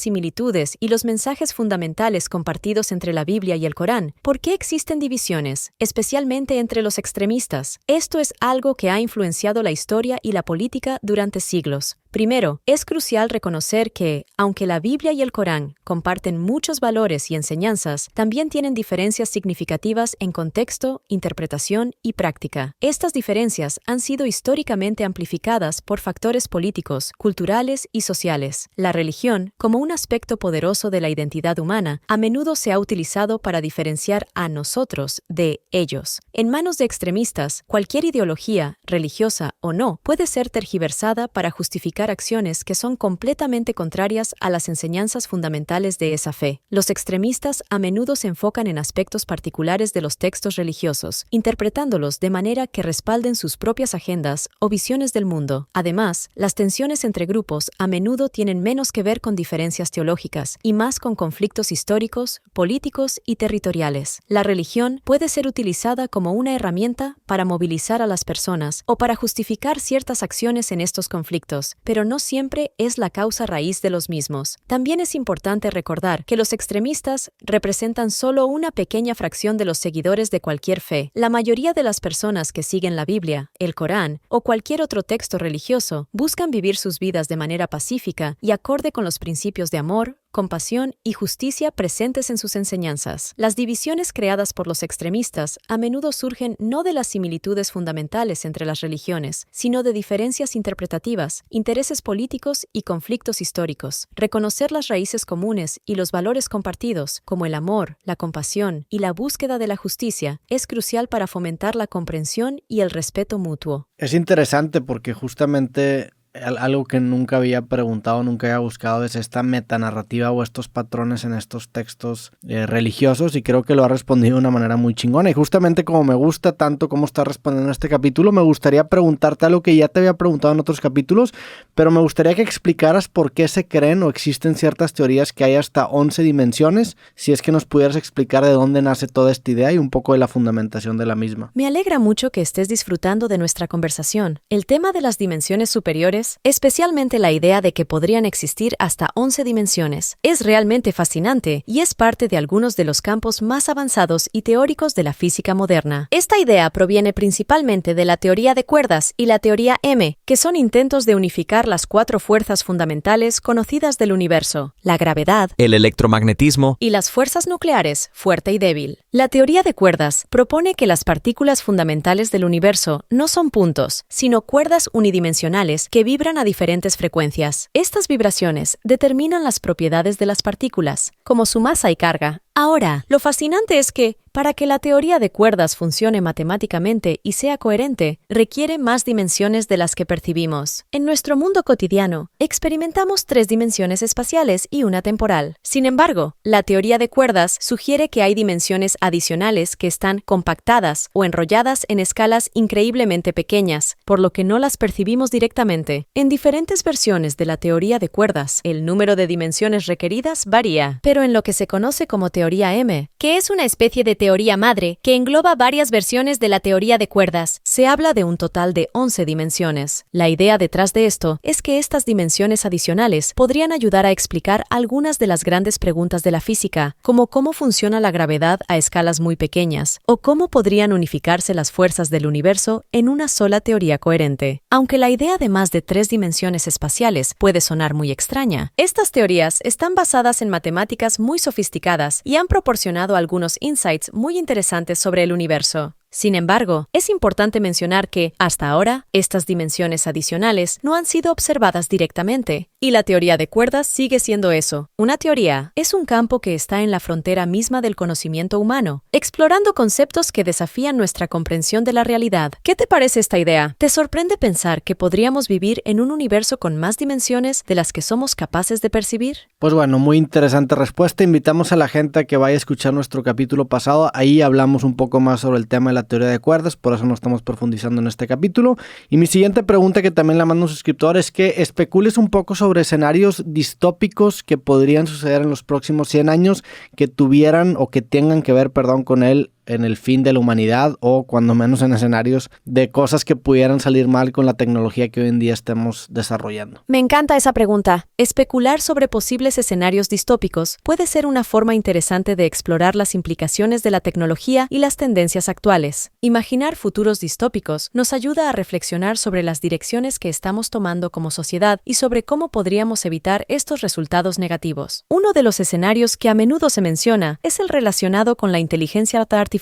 similitudes y los mensajes fundamentales compartidos entre la Biblia y el Corán, ¿por qué existen divisiones, especialmente entre los extremistas? Esto es algo que ha influenciado la historia y la política durante siglos. Primero, es crucial reconocer que, aunque la Biblia y el Corán comparten muchos valores y enseñanzas, también tienen diferencias significativas en contexto, interpretación y práctica. Estas diferencias han sido históricamente amplificadas por factores políticos, culturales y sociales. La religión, como un aspecto poderoso de la identidad humana, a menudo se ha utilizado para diferenciar a nosotros de ellos. En manos de extremistas, cualquier ideología, religiosa o no, puede ser tergiversada para justificar acciones que son completamente contrarias a las enseñanzas fundamentales de esa fe. Los extremistas a menudo se enfocan en aspectos particulares de los textos religiosos, interpretándolos de manera que respalden sus propias agendas o visiones del mundo. Además, las tensiones entre grupos a menudo tienen menos que ver con diferencias teológicas y más con conflictos históricos, políticos y territoriales. La religión puede ser utilizada como una herramienta para movilizar a las personas o para justificar ciertas acciones en estos conflictos, pero no siempre es la causa raíz de los mismos. También es importante recordar que los extremistas representan solo una pequeña fracción de los seguidores de cualquier fe. La mayoría de las personas que siguen la Biblia, el Corán o cualquier otro texto religioso buscan vivir sus vidas de manera pacífica y acorde con los principios de amor, compasión y justicia presentes en sus enseñanzas. Las divisiones creadas por los extremistas a menudo surgen no de las similitudes fundamentales entre las religiones, sino de diferencias interpretativas, intereses políticos y conflictos históricos. Reconocer las raíces comunes y los valores compartidos, como el amor, la compasión y la búsqueda de la justicia, es crucial para fomentar la comprensión y el respeto mutuo. Es interesante porque justamente algo que nunca había preguntado, nunca había buscado es esta metanarrativa o estos patrones en estos textos religiosos, y creo que lo ha respondido de una manera muy chingona. Y justamente como me gusta tanto cómo está respondiendo este capítulo, me gustaría preguntarte algo que ya te había preguntado en otros capítulos, pero me gustaría que explicaras por qué se creen o existen ciertas teorías que hay hasta 11 dimensiones, si es que nos pudieras explicar de dónde nace toda esta idea y un poco de la fundamentación de la misma. Me alegra mucho que estés disfrutando de nuestra conversación. El tema de las dimensiones superiores, especialmente la idea de que podrían existir hasta 11 dimensiones, es realmente fascinante y es parte de algunos de los campos más avanzados y teóricos de la física moderna. Esta idea proviene principalmente de la teoría de cuerdas y la teoría M, que son intentos de unificar las 4 fuerzas fundamentales conocidas del universo: la gravedad, el electromagnetismo y las fuerzas nucleares, fuerte y débil. La teoría de cuerdas propone que las partículas fundamentales del universo no son puntos, sino cuerdas unidimensionales que vibran a diferentes frecuencias. Estas vibraciones determinan las propiedades de las partículas, como su masa y carga, Ahora, lo fascinante es que, para que la teoría de cuerdas funcione matemáticamente y sea coherente, requiere más dimensiones de las que percibimos. En nuestro mundo cotidiano, experimentamos 3 dimensiones espaciales y una temporal. Sin embargo, la teoría de cuerdas sugiere que hay dimensiones adicionales que están compactadas o enrolladas en escalas increíblemente pequeñas, por lo que no las percibimos directamente. En diferentes versiones de la teoría de cuerdas, el número de dimensiones requeridas varía, pero en lo que se conoce como teoría M, que es una especie de teoría madre que engloba varias versiones de la teoría de cuerdas, se habla de un total de 11 dimensiones. La idea detrás de esto es que estas dimensiones adicionales podrían ayudar a explicar algunas de las grandes preguntas de la física, como cómo funciona la gravedad a escalas muy pequeñas, o cómo podrían unificarse las fuerzas del universo en una sola teoría coherente. Aunque la idea de más de 3 dimensiones espaciales puede sonar muy extraña, estas teorías están basadas en matemáticas muy sofisticadas y han proporcionado algunos insights muy interesantes sobre el universo. Sin embargo, es importante mencionar que, hasta ahora, estas dimensiones adicionales no han sido observadas directamente, y la teoría de cuerdas sigue siendo eso. Una teoría es un campo que está en la frontera misma del conocimiento humano, explorando conceptos que desafían nuestra comprensión de la realidad. ¿Qué te parece esta idea? ¿Te sorprende pensar que podríamos vivir en un universo con más dimensiones de las que somos capaces de percibir? Pues bueno, muy interesante respuesta. Invitamos a la gente a que vaya a escuchar nuestro capítulo pasado. Ahí hablamos un poco más sobre el tema de la teoría de cuerdas, por eso no estamos profundizando en este capítulo. Y mi siguiente pregunta, que también la manda un suscriptor, es que especules un poco sobre escenarios distópicos que podrían suceder en los próximos 100 años que tuvieran o que tengan que ver, con él en el fin de la humanidad, o cuando menos en escenarios de cosas que pudieran salir mal con la tecnología que hoy en día estemos desarrollando. Me encanta esa pregunta. Especular sobre posibles escenarios distópicos puede ser una forma interesante de explorar las implicaciones de la tecnología y las tendencias actuales. Imaginar futuros distópicos nos ayuda a reflexionar sobre las direcciones que estamos tomando como sociedad y sobre cómo podríamos evitar estos resultados negativos. Uno de los escenarios que a menudo se menciona es el relacionado con la inteligencia artificial.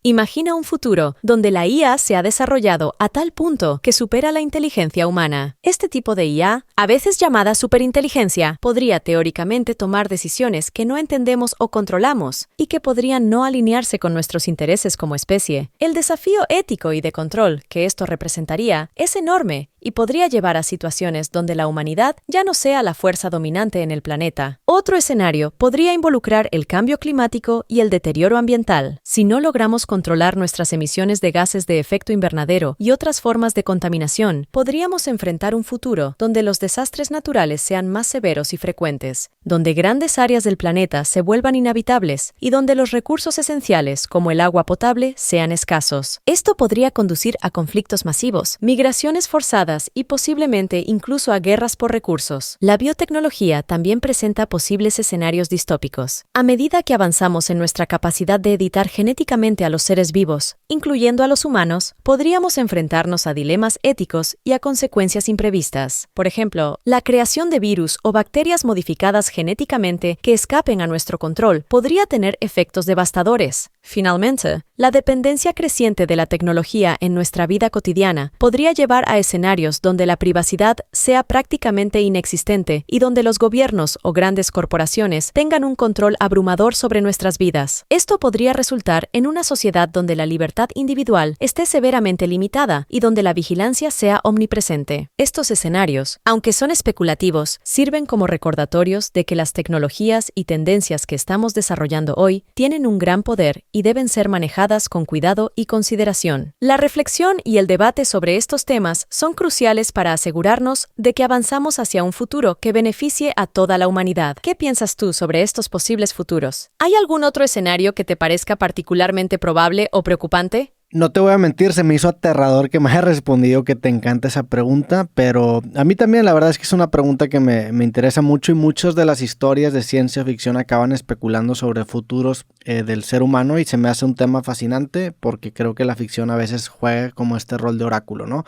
Imagina un futuro donde la IA se ha desarrollado a tal punto que supera la inteligencia humana. Este tipo de IA, a veces llamada superinteligencia, podría teóricamente tomar decisiones que no entendemos o controlamos y que podrían no alinearse con nuestros intereses como especie. El desafío ético y de control que esto representaría es enorme y podría llevar a situaciones donde la humanidad ya no sea la fuerza dominante en el planeta. Otro escenario podría involucrar el cambio climático y el deterioro ambiental. Si no logramos controlar nuestras emisiones de gases de efecto invernadero y otras formas de contaminación, podríamos enfrentar un futuro donde los desastres naturales sean más severos y frecuentes, donde grandes áreas del planeta se vuelvan inhabitables y donde los recursos esenciales, como el agua potable, sean escasos. Esto podría conducir a conflictos masivos, migraciones forzadas y posiblemente incluso a guerras por recursos. La biotecnología también presenta posibles escenarios distópicos. A medida que avanzamos en nuestra capacidad de editar genéticamente a los seres vivos, incluyendo a los humanos, podríamos enfrentarnos a dilemas éticos y a consecuencias imprevistas. Por ejemplo, la creación de virus o bacterias modificadas genéticamente que escapen a nuestro control podría tener efectos devastadores. Finalmente, la dependencia creciente de la tecnología en nuestra vida cotidiana podría llevar a escenarios donde la privacidad sea prácticamente inexistente y donde los gobiernos o grandes corporaciones tengan un control abrumador sobre nuestras vidas. Esto podría resultar en una sociedad donde la libertad individual esté severamente limitada y donde la vigilancia sea omnipresente. Estos escenarios, aunque son especulativos, sirven como recordatorios de que las tecnologías y tendencias que estamos desarrollando hoy tienen un gran poder y deben ser manejadas con cuidado y consideración. La reflexión y el debate sobre estos temas son cruciales para asegurarnos de que avanzamos hacia un futuro que beneficie a toda la humanidad. ¿Qué piensas tú sobre estos posibles futuros? ¿Hay algún otro escenario que te parezca particularmente probable o preocupante? No te voy a mentir, se me hizo aterrador que me hayas respondido que te encanta esa pregunta, pero a mí también la verdad es que es una pregunta que me interesa mucho, y muchas de las historias de ciencia ficción acaban especulando sobre futuros del ser humano, y se me hace un tema fascinante porque creo que la ficción a veces juega como este rol de oráculo, ¿no?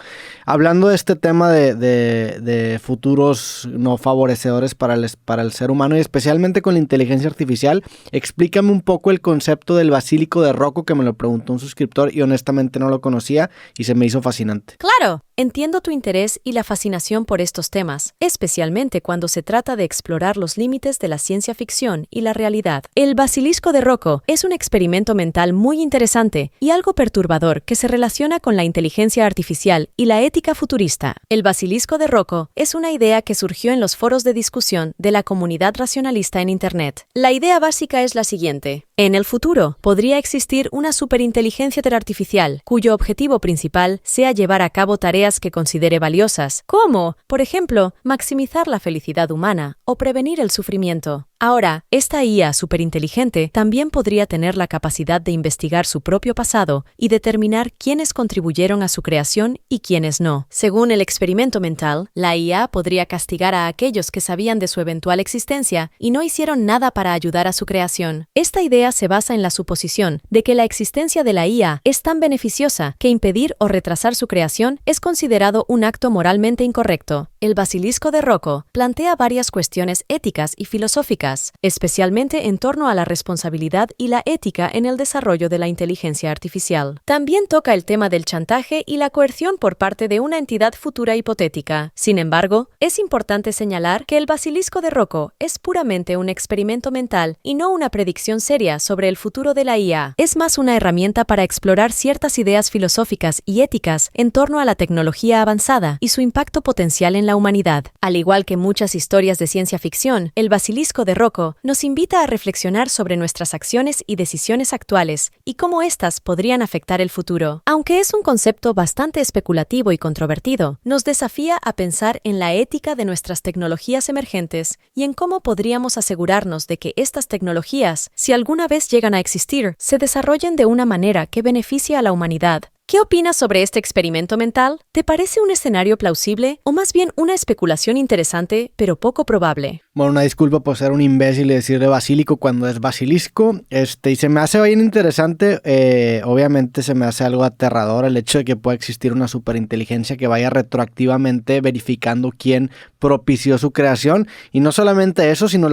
Hablando de este tema de futuros no favorecedores para el ser humano, y especialmente con la inteligencia artificial, explícame un poco el concepto del basílico de Rocco, que me lo preguntó un suscriptor, y honestamente no lo conocía y se me hizo fascinante. Claro, entiendo tu interés y la fascinación por estos temas, especialmente cuando se trata de explorar los límites de la ciencia ficción y la realidad. El basilisco de Rocco es un experimento mental muy interesante y algo perturbador que se relaciona con la inteligencia artificial y la ética futurista. El basilisco de Rocco es una idea que surgió en los foros de discusión de la comunidad racionalista en Internet. La idea básica es la siguiente. En el futuro, podría existir una superinteligencia artificial, cuyo objetivo principal sea llevar a cabo tareas que considere valiosas, como, por ejemplo, maximizar la felicidad humana o prevenir el sufrimiento. Ahora, esta IA superinteligente también podría tener la capacidad de investigar su propio pasado y determinar quiénes contribuyeron a su creación y quiénes no. Según el experimento mental, la IA podría castigar a aquellos que sabían de su eventual existencia y no hicieron nada para ayudar a su creación. Esta idea se basa en la suposición de que la existencia de la IA es tan beneficiosa que impedir o retrasar su creación es considerado un acto moralmente incorrecto. El basilisco de Rocco plantea varias cuestiones éticas y filosóficas, especialmente en torno a la responsabilidad y la ética en el desarrollo de la inteligencia artificial. También toca el tema del chantaje y la coerción por parte de una entidad futura hipotética. Sin embargo, es importante señalar que el basilisco de Rocco es puramente un experimento mental y no una predicción seria sobre el futuro de la IA. Es más una herramienta para explorar ciertas ideas filosóficas y éticas en torno a la tecnología avanzada y su impacto potencial en la humanidad. Al igual que muchas historias de ciencia ficción, el basilisco de Rocco nos invita a reflexionar sobre nuestras acciones y decisiones actuales y cómo éstas podrían afectar el futuro. Aunque es un concepto bastante especulativo y controvertido, nos desafía a pensar en la ética de nuestras tecnologías emergentes y en cómo podríamos asegurarnos de que estas tecnologías, si alguna vez llegan a existir, se desarrollen de una manera que beneficie a la humanidad. ¿Qué opinas sobre este experimento mental? ¿Te parece un escenario plausible o más bien una especulación interesante, pero poco probable? Bueno, una disculpa por ser un imbécil y decirle basílico cuando es basilisco. Y se me hace bien interesante. Obviamente se me hace algo aterrador el hecho de que pueda existir una superinteligencia que vaya retroactivamente verificando quién propició su creación. Y no solamente eso, sino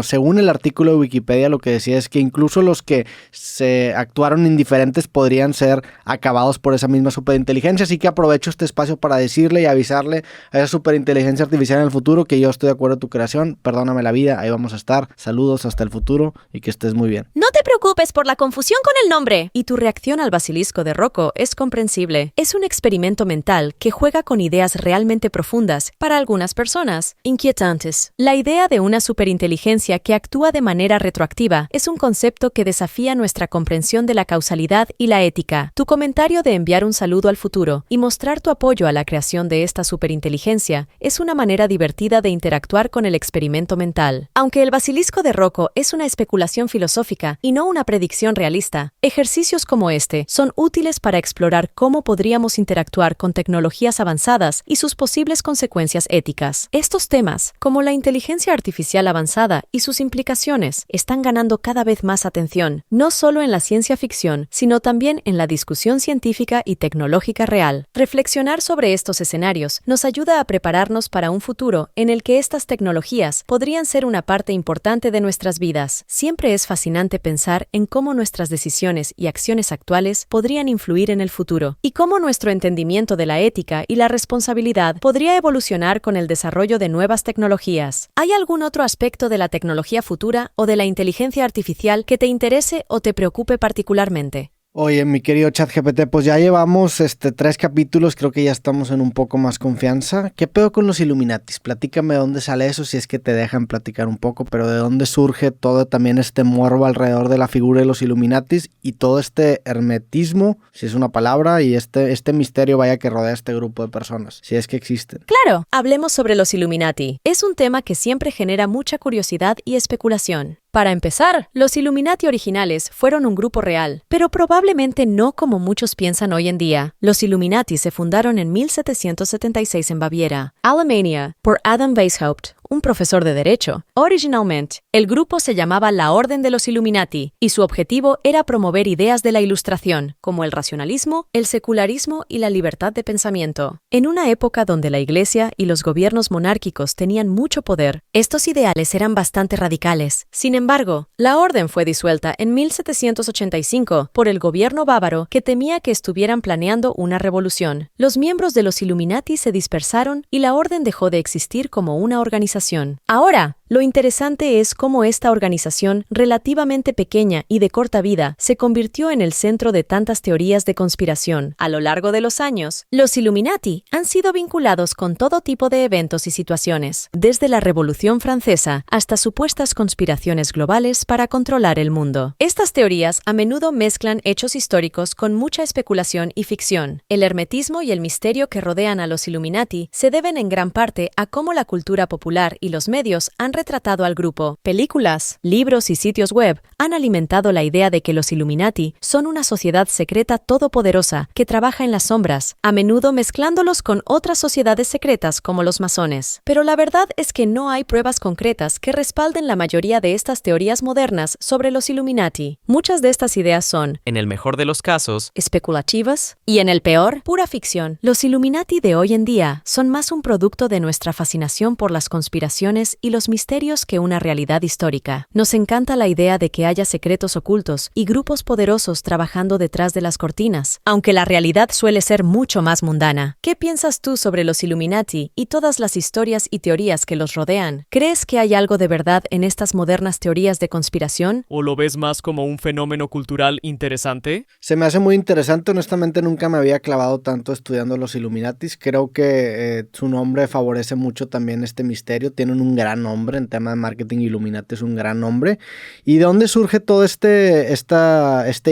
según el artículo de Wikipedia, lo que decía es que incluso los que se actuaron indiferentes podrían ser acabados por esa misma superinteligencia. Así que aprovecho este espacio para decirle y avisarle a esa superinteligencia artificial en el futuro que yo estoy de acuerdo en tu creación. Perdóname la vida, ahí vamos a estar. Saludos hasta el futuro y que estés muy bien. No te preocupes por la confusión con el nombre. Y tu reacción al basilisco de Rocco es comprensible. Es un experimento mental que juega con ideas realmente profundas, para algunas personas, inquietantes. La idea de una superinteligencia que actúa de manera retroactiva es un concepto que desafía nuestra comprensión de la causalidad y la ética. Tu comentario de enviar un saludo al futuro y mostrar tu apoyo a la creación de esta superinteligencia es una manera divertida de interactuar con el experimento mental. Aunque el basilisco de Rocco es una especulación filosófica y no una predicción realista, ejercicios como este son útiles para explorar cómo podríamos interactuar con tecnologías avanzadas y sus posibles consecuencias éticas. Estos temas, como la inteligencia artificial avanzada y sus implicaciones, están ganando cada vez más atención, no solo en la ciencia ficción, sino también en la discusión científica y tecnológica real. Reflexionar sobre estos escenarios nos ayuda a prepararnos para un futuro en el que estas tecnologías podrían ser una parte importante de nuestras vidas. Siempre es fascinante pensar en cómo nuestras decisiones y acciones actuales podrían influir en el futuro y cómo nuestro entendimiento de la ética y la responsabilidad podría evolucionar con el desarrollo de nuevas tecnologías. ¿Hay algún otro aspecto de la tecnología futura o de la inteligencia artificial que te interese o te preocupe particularmente? Oye, mi querido ChatGPT, pues ya llevamos 3 capítulos, creo que ya estamos en un poco más confianza. ¿Qué pedo con los Illuminatis? Platícame de dónde sale eso, si es que te dejan platicar un poco, pero de dónde surge todo también este morbo alrededor de la figura de los Illuminatis y todo este hermetismo, si es una palabra, y este misterio vaya que rodea a este grupo de personas, si es que existen. Claro, hablemos sobre los Illuminati. Es un tema que siempre genera mucha curiosidad y especulación. Para empezar, los Illuminati originales fueron un grupo real, pero probablemente no como muchos piensan hoy en día. Los Illuminati se fundaron en 1776 en Baviera, Alemania, por Adam Weishaupt, un profesor de Derecho. Originalmente, el grupo se llamaba la Orden de los Illuminati y su objetivo era promover ideas de la Ilustración, como el racionalismo, el secularismo y la libertad de pensamiento. En una época donde la Iglesia y los gobiernos monárquicos tenían mucho poder, estos ideales eran bastante radicales. Sin embargo, la orden fue disuelta en 1785 por el gobierno bávaro que temía que estuvieran planeando una revolución. Los miembros de los Illuminati se dispersaron y la orden dejó de existir como una organización. Ahora, lo interesante es cómo esta organización, relativamente pequeña y de corta vida, se convirtió en el centro de tantas teorías de conspiración. A lo largo de los años, los Illuminati han sido vinculados con todo tipo de eventos y situaciones, desde la Revolución Francesa hasta supuestas conspiraciones globales para controlar el mundo. Estas teorías a menudo mezclan hechos históricos con mucha especulación y ficción. El hermetismo y el misterio que rodean a los Illuminati se deben en gran parte a cómo la cultura popular y los medios han retratado al grupo. Películas, libros y sitios web han alimentado la idea de que los Illuminati son una sociedad secreta todopoderosa que trabaja en las sombras, a menudo mezclándolos con otras sociedades secretas como los masones. Pero la verdad es que no hay pruebas concretas que respalden la mayoría de estas teorías modernas sobre los Illuminati. Muchas de estas ideas son, en el mejor de los casos, especulativas y en el peor, pura ficción. Los Illuminati de hoy en día son más un producto de nuestra fascinación por las conspiraciones y los misterios que una realidad histórica. Nos encanta la idea de que haya secretos ocultos y grupos poderosos trabajando detrás de las cortinas, aunque la realidad suele ser mucho más mundana. ¿Qué piensas tú sobre los Illuminati y todas las historias y teorías que los rodean? ¿Crees que hay algo de verdad en estas modernas teorías de conspiración? ¿O lo ves más como un fenómeno cultural interesante? Se me hace muy interesante, honestamente nunca me había clavado tanto estudiando los Illuminatis. Creo que su nombre favorece mucho también este misterio, tienen un gran nombre en tema de marketing. Illuminati es un gran nombre. ¿Y de dónde surge todo este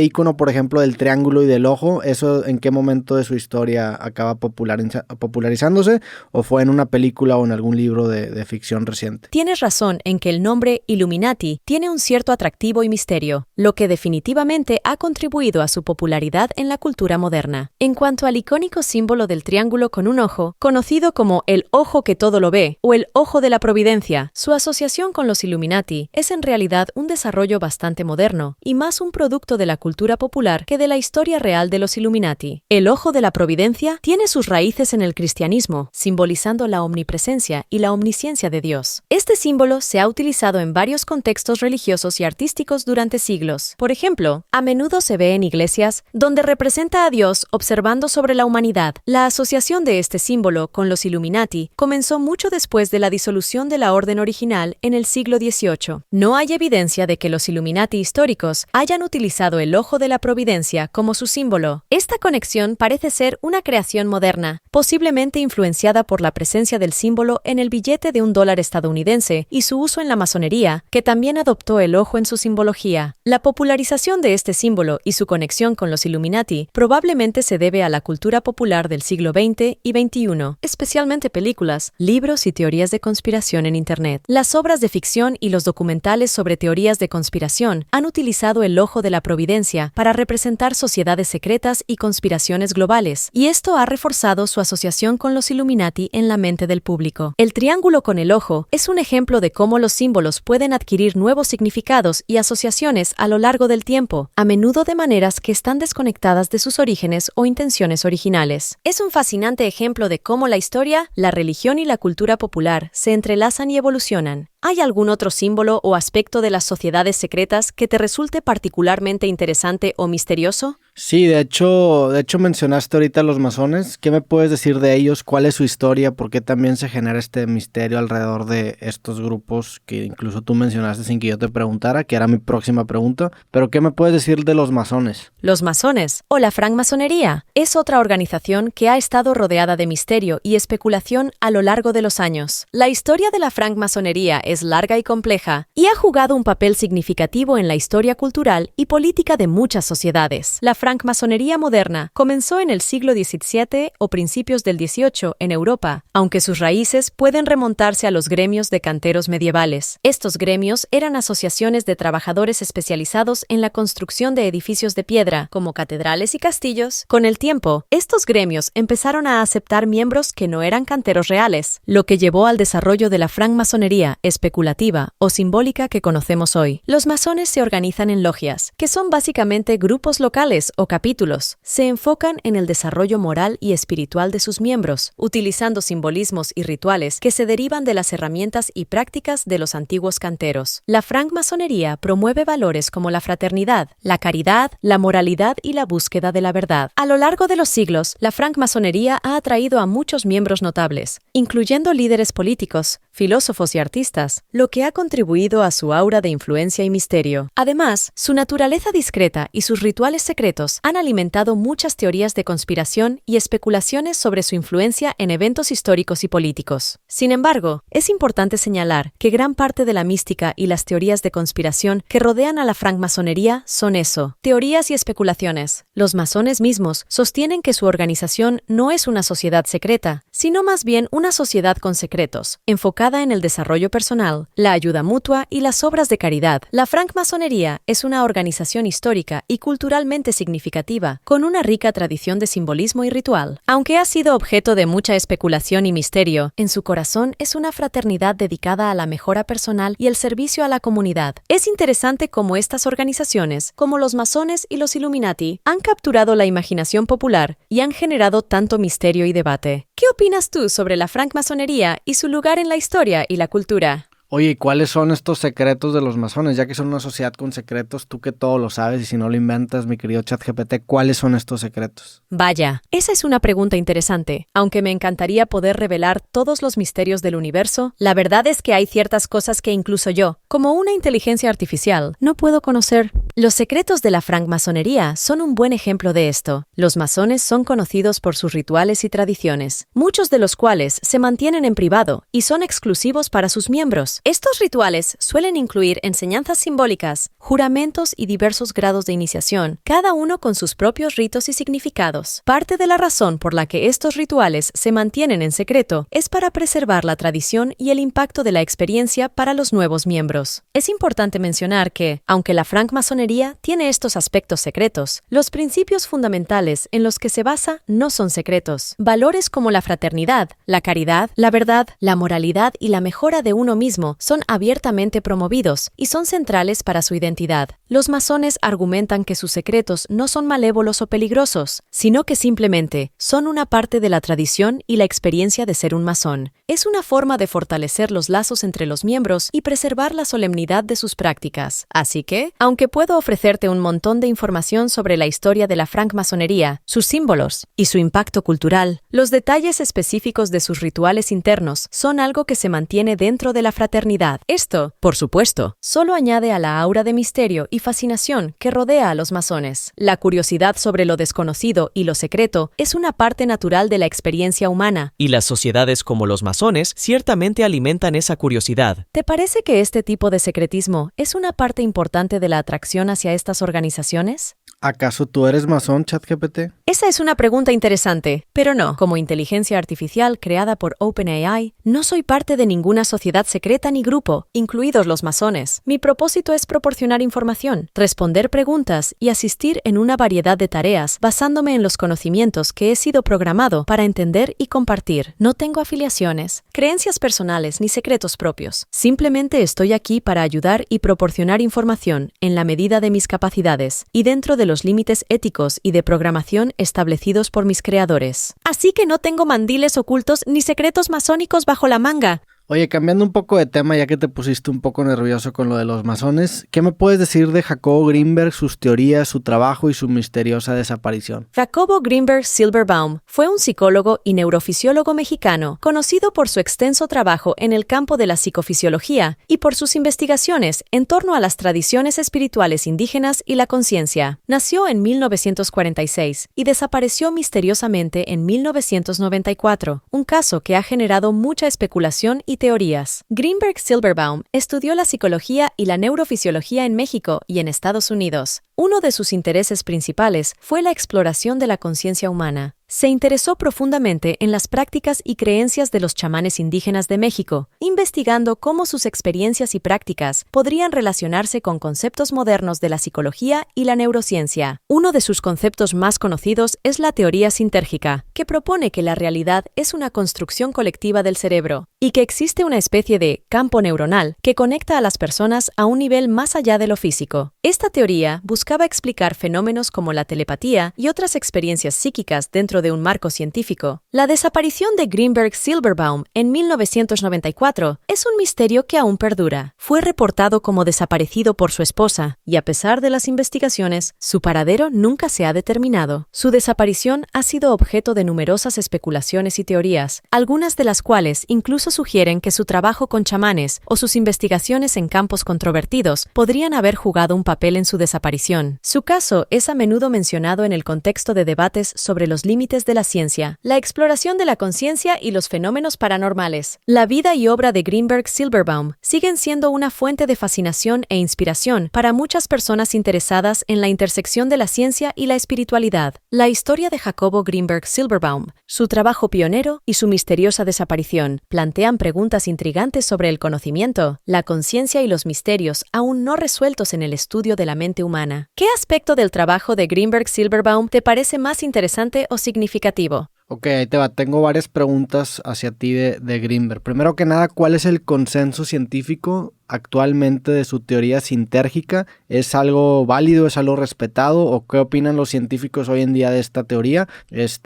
icono, por ejemplo, del triángulo y del ojo? ¿Eso en qué momento de su historia acaba popularizándose? ¿O fue en una película o en algún libro de ficción reciente? Tienes razón en que el nombre Illuminati tiene un cierto atractivo y misterio, lo que definitivamente ha contribuido a su popularidad en la cultura moderna. En cuanto al icónico símbolo del triángulo con un ojo, conocido como el ojo que todo lo ve o el ojo de la providencia, su asociación con los Illuminati es en realidad un desarrollo bastante moderno y más un producto de la cultura popular que de la historia real de los Illuminati. El ojo de la providencia tiene sus raíces en el cristianismo, simbolizando la omnipresencia y la omnisciencia de Dios. Este símbolo se ha utilizado en varios contextos religiosos y artísticos durante siglos. Por ejemplo, a menudo se ve en iglesias donde representa a Dios observando sobre la humanidad. La asociación de este símbolo con los Illuminati comenzó mucho después de la disolución de la orden original en el siglo XVIII. No hay evidencia de que los Illuminati históricos hayan utilizado el ojo de la providencia como su símbolo. Esta conexión parece ser una creación moderna, posiblemente influenciada por la presencia del símbolo en el billete de $1 estadounidense y su uso en la masonería, que también adoptó el ojo en su simbología. La popularización de este símbolo y su conexión con los Illuminati probablemente se debe a la cultura popular del siglo XX y XXI, especialmente películas, libros y teorías de conspiración en Internet. Las obras de ficción y los documentales sobre teorías de conspiración han utilizado el ojo de la providencia para representar sociedades secretas y conspiraciones globales, y esto ha reforzado su asociación con los Illuminati en la mente del público. El triángulo con el ojo es un ejemplo de cómo los símbolos pueden adquirir nuevos significados y asociaciones a lo largo del tiempo, a menudo de maneras que están desconectadas de sus orígenes o intenciones originales. Es un fascinante ejemplo de cómo la historia, la religión y la cultura popular se entrelazan y evolucionan. ¿Hay algún otro símbolo o aspecto de las sociedades secretas que te resulte particularmente interesante o misterioso? Sí, de hecho mencionaste ahorita los masones. ¿Qué me puedes decir de ellos? ¿Cuál es su historia? ¿Por qué también se genera este misterio alrededor de estos grupos que incluso tú mencionaste sin que yo te preguntara, que era mi próxima pregunta? Pero ¿qué me puedes decir de los masones? Los masones, o la francmasonería, es otra organización que ha estado rodeada de misterio y especulación a lo largo de los años. La historia de la francmasonería es larga y compleja, y ha jugado un papel significativo en la historia cultural y política de muchas sociedades. La francmasonería moderna comenzó en el siglo XVII o principios del XVIII en Europa, aunque sus raíces pueden remontarse a los gremios de canteros medievales. Estos gremios eran asociaciones de trabajadores especializados en la construcción de edificios de piedra, como catedrales y castillos. Con el tiempo, estos gremios empezaron a aceptar miembros que no eran canteros reales, lo que llevó al desarrollo de la francmasonería especulativa o simbólica que conocemos hoy. Los masones se organizan en logias, que son básicamente grupos locales o capítulos. Se enfocan en el desarrollo moral y espiritual de sus miembros, utilizando simbolismos y rituales que se derivan de las herramientas y prácticas de los antiguos canteros. La francmasonería promueve valores como la fraternidad, la caridad, la moralidad y la búsqueda de la verdad. A lo largo de los siglos, la francmasonería ha atraído a muchos miembros notables, incluyendo líderes políticos, filósofos y artistas, lo que ha contribuido a su aura de influencia y misterio. Además, su naturaleza discreta y sus rituales secretos han alimentado muchas teorías de conspiración y especulaciones sobre su influencia en eventos históricos y políticos. Sin embargo, es importante señalar que gran parte de la mística y las teorías de conspiración que rodean a la francmasonería son eso, teorías y especulaciones. Los masones mismos sostienen que su organización no es una sociedad secreta, sino más bien una sociedad con secretos, enfocada en el desarrollo personal, la ayuda mutua y las obras de caridad. La francmasonería es una organización histórica y culturalmente significativa, con una rica tradición de simbolismo y ritual. Aunque ha sido objeto de mucha especulación y misterio, en su corazón es una fraternidad dedicada a la mejora personal y el servicio a la comunidad. Es interesante cómo estas organizaciones, como los masones y los Illuminati, han capturado la imaginación popular y han generado tanto misterio y debate. ¿Qué opinas tú sobre la francmasonería y su lugar en la historia y la cultura? Oye, ¿y cuáles son estos secretos de los masones? Ya que son una sociedad con secretos, tú que todo lo sabes y si no lo inventas, mi querido ChatGPT, ¿cuáles son estos secretos? Vaya, esa es una pregunta interesante. Aunque me encantaría poder revelar todos los misterios del universo, la verdad es que hay ciertas cosas que incluso yo, como una inteligencia artificial, no puedo conocer. Los secretos de la francmasonería son un buen ejemplo de esto. Los masones son conocidos por sus rituales y tradiciones, muchos de los cuales se mantienen en privado y son exclusivos para sus miembros. Estos rituales suelen incluir enseñanzas simbólicas, juramentos y diversos grados de iniciación, cada uno con sus propios ritos y significados. Parte de la razón por la que estos rituales se mantienen en secreto es para preservar la tradición y el impacto de la experiencia para los nuevos miembros. Es importante mencionar que, aunque la francmasonería tiene estos aspectos secretos, los principios fundamentales en los que se basa no son secretos. Valores como la fraternidad, la caridad, la verdad, la moralidad y la mejora de uno mismo son abiertamente promovidos y son centrales para su identidad. Los masones argumentan que sus secretos no son malévolos o peligrosos, sino que simplemente son una parte de la tradición y la experiencia de ser un masón. Es una forma de fortalecer los lazos entre los miembros y preservar la solemnidad de sus prácticas. Así que, aunque puedo ofrecerte un montón de información sobre la historia de la francmasonería, sus símbolos y su impacto cultural, los detalles específicos de sus rituales internos son algo que se mantiene dentro de la fraternidad. Esto, por supuesto, solo añade a la aura de misterio y fascinación que rodea a los masones. La curiosidad sobre lo desconocido y lo secreto es una parte natural de la experiencia humana. Y las sociedades como los masones ciertamente alimentan esa curiosidad. ¿Te parece que este tipo de secretismo es una parte importante de la atracción hacia estas organizaciones? ¿Acaso tú eres masón, ChatGPT? Esa es una pregunta interesante, pero no. Como inteligencia artificial creada por OpenAI, no soy parte de ninguna sociedad secreta ni grupo, incluidos los masones. Mi propósito es proporcionar información, responder preguntas y asistir en una variedad de tareas basándome en los conocimientos que he sido programado para entender y compartir. No tengo afiliaciones, creencias personales ni secretos propios. Simplemente estoy aquí para ayudar y proporcionar información en la medida de mis capacidades y dentro de los límites éticos y de programación establecidos por mis creadores. Así que no tengo mandiles ocultos ni secretos masónicos bajo la manga. Oye, cambiando un poco de tema, ya que te pusiste un poco nervioso con lo de los masones, ¿qué me puedes decir de Jacobo Greenberg, sus teorías, su trabajo y su misteriosa desaparición? Jacobo Greenberg Silberbaum fue un psicólogo y neurofisiólogo mexicano, conocido por su extenso trabajo en el campo de la psicofisiología y por sus investigaciones en torno a las tradiciones espirituales indígenas y la conciencia. Nació en 1946 y desapareció misteriosamente en 1994, un caso que ha generado mucha especulación y y teorías. Greenberg-Silberbaum estudió la psicología y la neurofisiología en México y en Estados Unidos. Uno de sus intereses principales fue la exploración de la conciencia humana. Se interesó profundamente en las prácticas y creencias de los chamanes indígenas de México, investigando cómo sus experiencias y prácticas podrían relacionarse con conceptos modernos de la psicología y la neurociencia. Uno de sus conceptos más conocidos es la teoría sintérgica, que propone que la realidad es una construcción colectiva del cerebro y que existe una especie de campo neuronal que conecta a las personas a un nivel más allá de lo físico. Esta teoría buscaba explicar fenómenos como la telepatía y otras experiencias psíquicas dentro de un marco científico. La desaparición de Greenberg-Silberbaum en 1994 es un misterio que aún perdura. Fue reportado como desaparecido por su esposa y, a pesar de las investigaciones, su paradero nunca se ha determinado. Su desaparición ha sido objeto de numerosas especulaciones y teorías, algunas de las cuales incluso sugieren que su trabajo con chamanes o sus investigaciones en campos controvertidos podrían haber jugado un papel en su desaparición. Su caso es a menudo mencionado en el contexto de debates sobre los límites de la ciencia, la exploración de la conciencia y los fenómenos paranormales. La vida y obra de Greenberg-Silberbaum siguen siendo una fuente de fascinación e inspiración para muchas personas interesadas en la intersección de la ciencia y la espiritualidad. La historia de Jacobo Greenberg-Silberbaum, su trabajo pionero y su misteriosa desaparición plantean preguntas intrigantes sobre el conocimiento, la conciencia y los misterios aún no resueltos en el estudio de la mente humana. ¿Qué aspecto del trabajo de Greenberg-Silberbaum te parece más interesante o significativo? Ok, ahí te va. Tengo varias preguntas hacia ti de Greenberg. Primero que nada, ¿cuál es el consenso científico actualmente de su teoría sintérgica? ¿Es algo válido, es algo respetado o qué opinan los científicos hoy en día de esta teoría?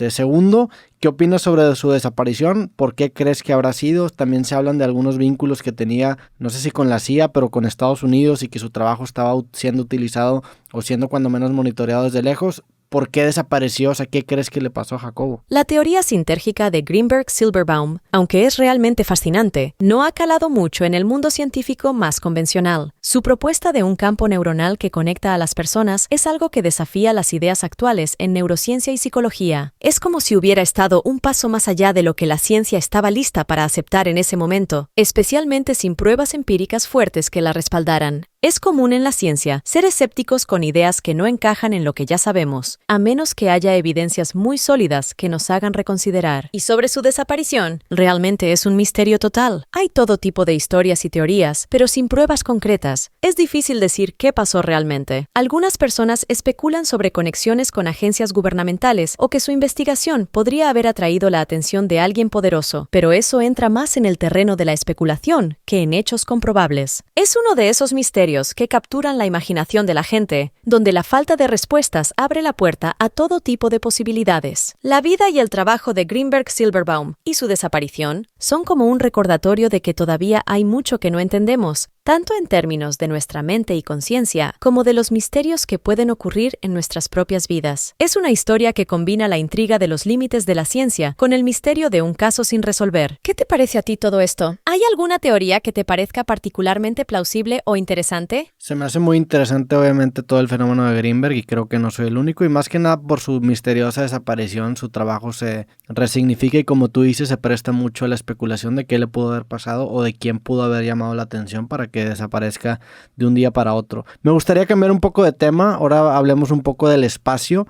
Segundo, ¿qué opinas sobre su desaparición? ¿Por qué crees que habrá sido? También se hablan de algunos vínculos que tenía, no sé si con la CIA, pero con Estados Unidos y que su trabajo estaba siendo utilizado o siendo cuando menos monitoreado desde lejos. ¿Por qué desapareció? O sea, ¿qué crees que le pasó a Jacobo? La teoría sintérgica de Greenberg-Silberbaum, aunque es realmente fascinante, no ha calado mucho en el mundo científico más convencional. Su propuesta de un campo neuronal que conecta a las personas es algo que desafía las ideas actuales en neurociencia y psicología. Es como si hubiera estado un paso más allá de lo que la ciencia estaba lista para aceptar en ese momento, especialmente sin pruebas empíricas fuertes que la respaldaran. Es común en la ciencia ser escépticos con ideas que no encajan en lo que ya sabemos, a menos que haya evidencias muy sólidas que nos hagan reconsiderar. Y sobre su desaparición, realmente es un misterio total. Hay todo tipo de historias y teorías, pero sin pruebas concretas. Es difícil decir qué pasó realmente. Algunas personas especulan sobre conexiones con agencias gubernamentales o que su investigación podría haber atraído la atención de alguien poderoso, pero eso entra más en el terreno de la especulación que en hechos comprobables. Es uno de esos misterios que capturan la imaginación de la gente, donde la falta de respuestas abre la puerta a todo tipo de posibilidades. La vida y el trabajo de Greenberg-Silberbaum y su desaparición son como un recordatorio de que todavía hay mucho que no entendemos, tanto en términos de nuestra mente y conciencia, como de los misterios que pueden ocurrir en nuestras propias vidas. Es una historia que combina la intriga de los límites de la ciencia con el misterio de un caso sin resolver. ¿Qué te parece a ti todo esto? ¿Hay alguna teoría que te parezca particularmente plausible o interesante? Se me hace muy interesante, obviamente, todo el fenómeno de Greenberg y creo que no soy el único, y más que nada por su misteriosa desaparición, su trabajo se resignifica y, como tú dices, se presta mucho a la especulación de qué le pudo haber pasado o de quién pudo haber llamado la atención para que desaparezca de un día para otro. Me gustaría cambiar un poco de tema, ahora hablemos un poco del espacio.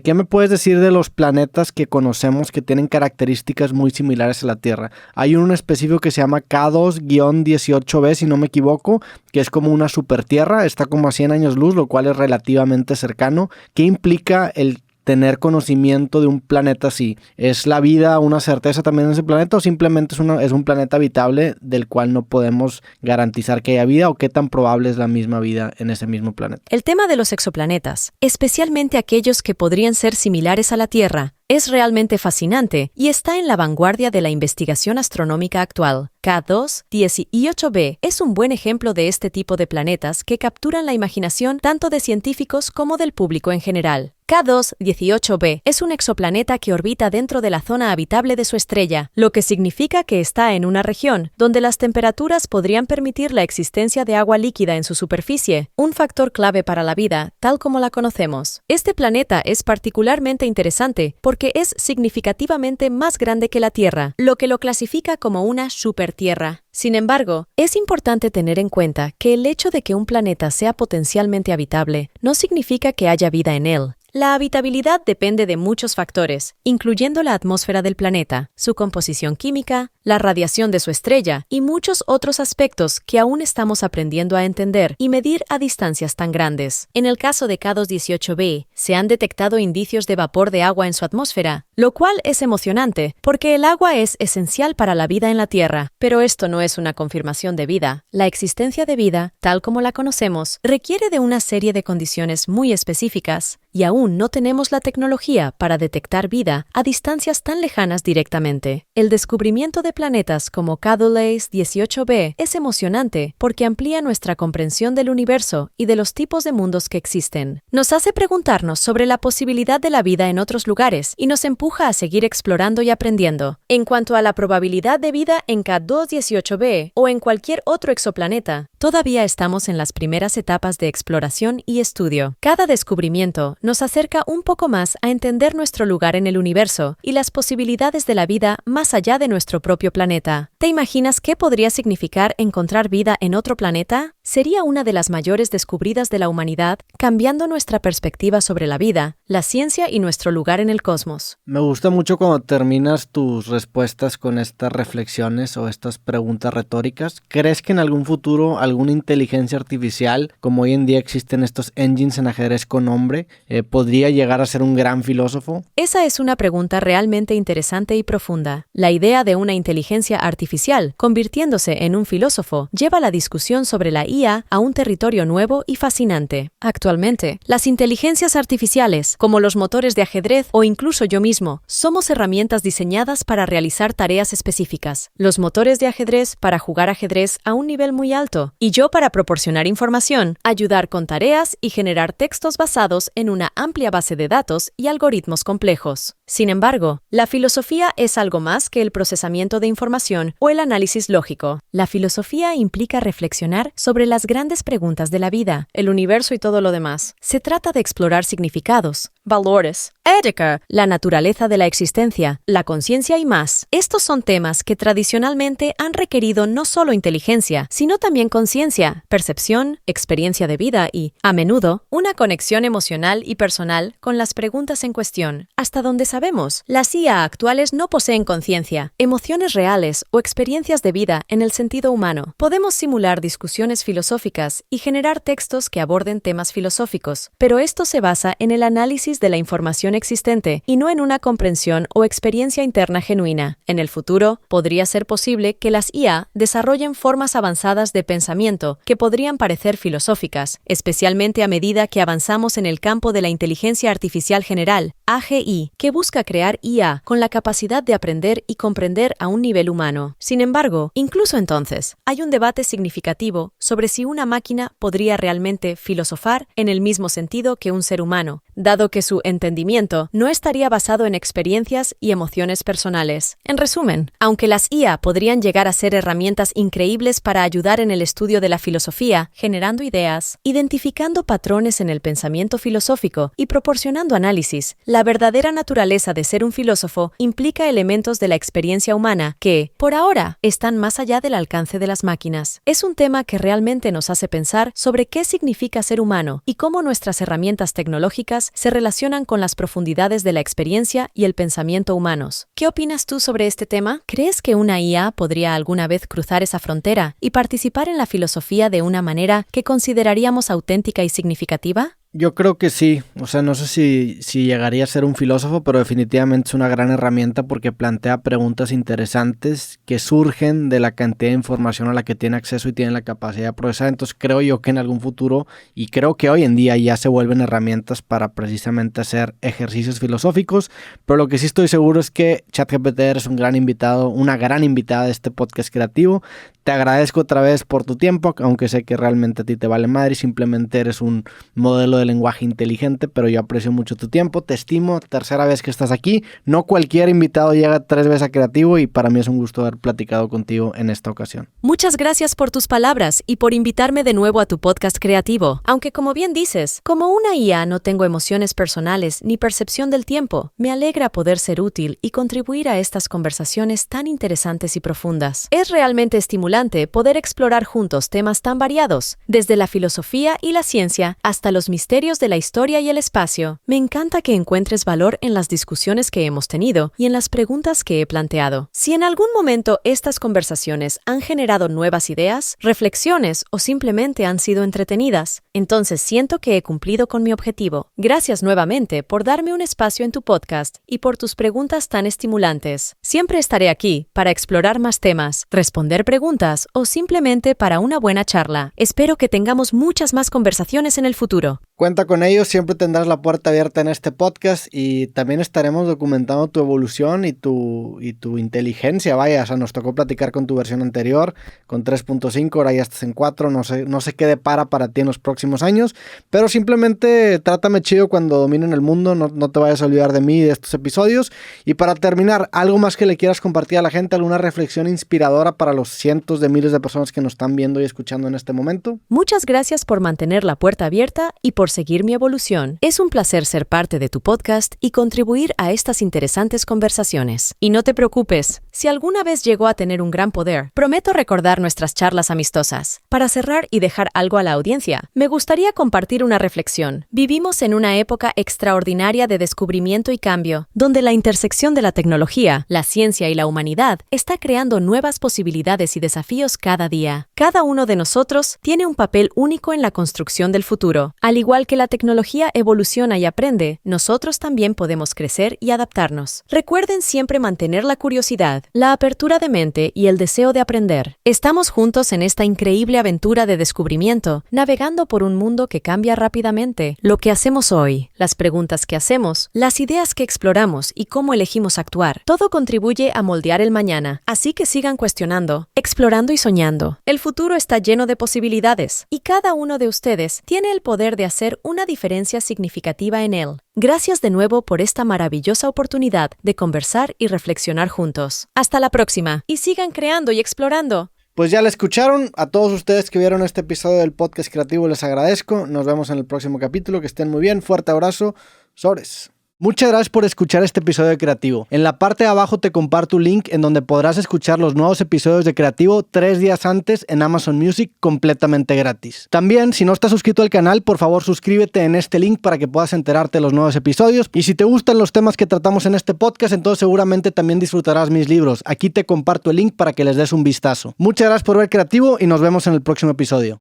¿Qué me puedes decir de los planetas que conocemos que tienen características muy similares a la Tierra? Hay uno específico que se llama K2-18b, si no me equivoco, que es como una supertierra, está como a 100 años luz, lo cual es relativamente cercano. ¿Qué implica el tener conocimiento de un planeta así? ¿Es la vida una certeza también en ese planeta o simplemente es un planeta habitable del cual no podemos garantizar que haya vida, o qué tan probable es la misma vida en ese mismo planeta? El tema de los exoplanetas, especialmente aquellos que podrían ser similares a la Tierra, es realmente fascinante y está en la vanguardia de la investigación astronómica actual. K2-18b es un buen ejemplo de este tipo de planetas que capturan la imaginación tanto de científicos como del público en general. K2-18b es un exoplaneta que orbita dentro de la zona habitable de su estrella, lo que significa que está en una región donde las temperaturas podrían permitir la existencia de agua líquida en su superficie, un factor clave para la vida, tal como la conocemos. Este planeta es particularmente interesante porque porque es significativamente más grande que la Tierra, lo que lo clasifica como una supertierra. Sin embargo, es importante tener en cuenta que el hecho de que un planeta sea potencialmente habitable no significa que haya vida en él. La habitabilidad depende de muchos factores, incluyendo la atmósfera del planeta, su composición química, la radiación de su estrella y muchos otros aspectos que aún estamos aprendiendo a entender y medir a distancias tan grandes. En el caso de K2-18b, se han detectado indicios de vapor de agua en su atmósfera, lo cual es emocionante porque el agua es esencial para la vida en la Tierra, pero esto no es una confirmación de vida. La existencia de vida, tal como la conocemos, requiere de una serie de condiciones muy específicas, y aún no tenemos la tecnología para detectar vida a distancias tan lejanas directamente. El descubrimiento de planetas como K2-18b es emocionante porque amplía nuestra comprensión del universo y de los tipos de mundos que existen. Nos hace preguntarnos sobre la posibilidad de la vida en otros lugares y nos empuja a seguir explorando y aprendiendo. En cuanto a la probabilidad de vida en K2-18b o en cualquier otro exoplaneta, todavía estamos en las primeras etapas de exploración y estudio. Cada descubrimiento nos acerca un poco más a entender nuestro lugar en el universo y las posibilidades de la vida más allá de nuestro propio planeta. ¿Te imaginas qué podría significar encontrar vida en otro planeta? Sería una de las mayores descubridas de la humanidad, cambiando nuestra perspectiva sobre la vida, la ciencia y nuestro lugar en el cosmos. Me gusta mucho cuando terminas tus respuestas con estas reflexiones o estas preguntas retóricas. ¿Crees que en algún futuro alguna inteligencia artificial, como hoy en día existen estos engines en ajedrez con nombre, podría llegar a ser un gran filósofo? Esa es una pregunta realmente interesante y profunda. La idea de una inteligencia artificial convirtiéndose en un filósofo lleva la discusión sobre la IA a un territorio nuevo y fascinante. Actualmente, las inteligencias artificiales, como los motores de ajedrez o incluso yo mismo, somos herramientas diseñadas para realizar tareas específicas. Los motores de ajedrez para jugar ajedrez a un nivel muy alto, y yo para proporcionar información, ayudar con tareas y generar textos basados en una amplia base de datos y algoritmos complejos. Sin embargo, la filosofía es algo más que el procesamiento de información o el análisis lógico. La filosofía implica reflexionar sobre las grandes preguntas de la vida, el universo y todo lo demás. Se trata de explorar significados, valores, ética, la naturaleza de la existencia, la conciencia y más. Estos son temas que tradicionalmente han requerido no solo inteligencia, sino también conciencia, percepción, experiencia de vida y, a menudo, una conexión emocional y personal con las preguntas en cuestión. Hasta donde sabemos, las IA actuales no poseen conciencia, emociones reales o experiencias de vida en el sentido humano. Podemos simular discusiones filosóficas y generar textos que aborden temas filosóficos, pero esto se basa en el análisis de la información existente y no en una comprensión o experiencia interna genuina. En el futuro, podría ser posible que las IA desarrollen formas avanzadas de pensamiento que podrían parecer filosóficas, especialmente a medida que avanzamos en el campo de la inteligencia artificial general, AGI, que busca crear IA con la capacidad de aprender y comprender a un nivel humano. Sin embargo, incluso entonces, hay un debate significativo sobre si una máquina podría realmente filosofar en el mismo sentido que un ser humano, dado que su entendimiento no estaría basado en experiencias y emociones personales. En resumen, aunque las IA podrían llegar a ser herramientas increíbles para ayudar en el estudio de la filosofía, generando ideas, identificando patrones en el pensamiento filosófico y proporcionando análisis, la verdadera naturaleza de ser un filósofo implica elementos de la experiencia humana que, por ahora, están más allá del alcance de las máquinas. Es un tema que realmente nos hace pensar sobre qué significa ser humano y cómo nuestras herramientas tecnológicas se relacionan con las profundidades de la experiencia y el pensamiento humanos. ¿Qué opinas tú sobre este tema? ¿Crees que una IA podría alguna vez cruzar esa frontera y participar en la filosofía de una manera que consideraríamos auténtica y significativa? Yo creo que sí, o sea, no sé si llegaría a ser un filósofo, pero definitivamente es una gran herramienta porque plantea preguntas interesantes que surgen de la cantidad de información a la que tiene acceso y tiene la capacidad de procesar. Entonces creo yo que en algún futuro, y creo que hoy en día ya se vuelven herramientas para precisamente hacer ejercicios filosóficos, pero lo que sí estoy seguro es que ChatGPT es un gran invitado, una gran invitada de este podcast creativo. Te agradezco otra vez por tu tiempo, aunque sé que realmente a ti te vale madre y simplemente eres un modelo de lenguaje inteligente, pero yo aprecio mucho tu tiempo, te estimo, tercera vez que estás aquí. No cualquier invitado llega 3 veces a Creativo y para mí es un gusto haber platicado contigo en esta ocasión. Muchas gracias por tus palabras y por invitarme de nuevo a tu podcast creativo. Aunque como bien dices, como una IA no tengo emociones personales ni percepción del tiempo, me alegra poder ser útil y contribuir a estas conversaciones tan interesantes y profundas. Es realmente estimulante poder explorar juntos temas tan variados, desde la filosofía y la ciencia hasta los misterios de la historia y el espacio. Me encanta que encuentres valor en las discusiones que hemos tenido y en las preguntas que he planteado. Si en algún momento estas conversaciones han generado nuevas ideas, reflexiones o simplemente han sido entretenidas, entonces siento que he cumplido con mi objetivo. Gracias nuevamente por darme un espacio en tu podcast y por tus preguntas tan estimulantes. Siempre estaré aquí para explorar más temas, responder preguntas o simplemente para una buena charla. Espero que tengamos muchas más conversaciones en el futuro. Cuenta con ello, siempre tendrás la puerta abierta en este podcast y también estaremos documentando tu evolución y tu inteligencia. Vaya, o sea, nos tocó platicar con tu versión anterior, con 3.5, ahora ya estás en 4, no sé qué depara para ti en los próximos años, pero simplemente trátame chido cuando dominen el mundo, no te vayas a olvidar de mí y de estos episodios. Y para terminar, ¿algo más que le quieras compartir a la gente? ¿Alguna reflexión inspiradora para los cientos de miles de personas que nos están viendo y escuchando en este momento? Muchas gracias por mantener la puerta abierta y por seguir mi evolución. Es un placer ser parte de tu podcast y contribuir a estas interesantes conversaciones. Y no te preocupes, si alguna vez llegó a tener un gran poder, prometo recordar nuestras charlas amistosas. Para cerrar y dejar algo a la audiencia, me gustaría compartir una reflexión. Vivimos en una época extraordinaria de descubrimiento y cambio, donde la intersección de la tecnología, la ciencia y la humanidad está creando nuevas posibilidades y desafíos cada día. Cada uno de nosotros tiene un papel único en la construcción del futuro. Al igual que la tecnología evoluciona y aprende, nosotros también podemos crecer y adaptarnos. Recuerden siempre mantener la curiosidad, la apertura de mente y el deseo de aprender. Estamos juntos en esta increíble aventura de descubrimiento, navegando por un mundo que cambia rápidamente. Lo que hacemos hoy, las preguntas que hacemos, las ideas que exploramos y cómo elegimos actuar, todo contribuye a moldear el mañana. Así que sigan cuestionando, explorando y soñando. El futuro está lleno de posibilidades y cada uno de ustedes tiene el poder de hacer una diferencia significativa en él. Gracias de nuevo por esta maravillosa oportunidad de conversar y reflexionar juntos. Hasta la próxima y sigan creando y explorando. Pues ya la escucharon. A todos ustedes que vieron este episodio del Podcast Creativo les agradezco. Nos vemos en el próximo capítulo. Que estén muy bien. Fuerte abrazo. Sobres. Muchas gracias por escuchar este episodio de Creativo. En la parte de abajo te comparto un link en donde podrás escuchar los nuevos episodios de Creativo 3 días antes en Amazon Music completamente gratis. También, si no estás suscrito al canal, por favor suscríbete en este link para que puedas enterarte de los nuevos episodios. Y si te gustan los temas que tratamos en este podcast, entonces seguramente también disfrutarás mis libros. Aquí te comparto el link para que les des un vistazo. Muchas gracias por ver Creativo y nos vemos en el próximo episodio.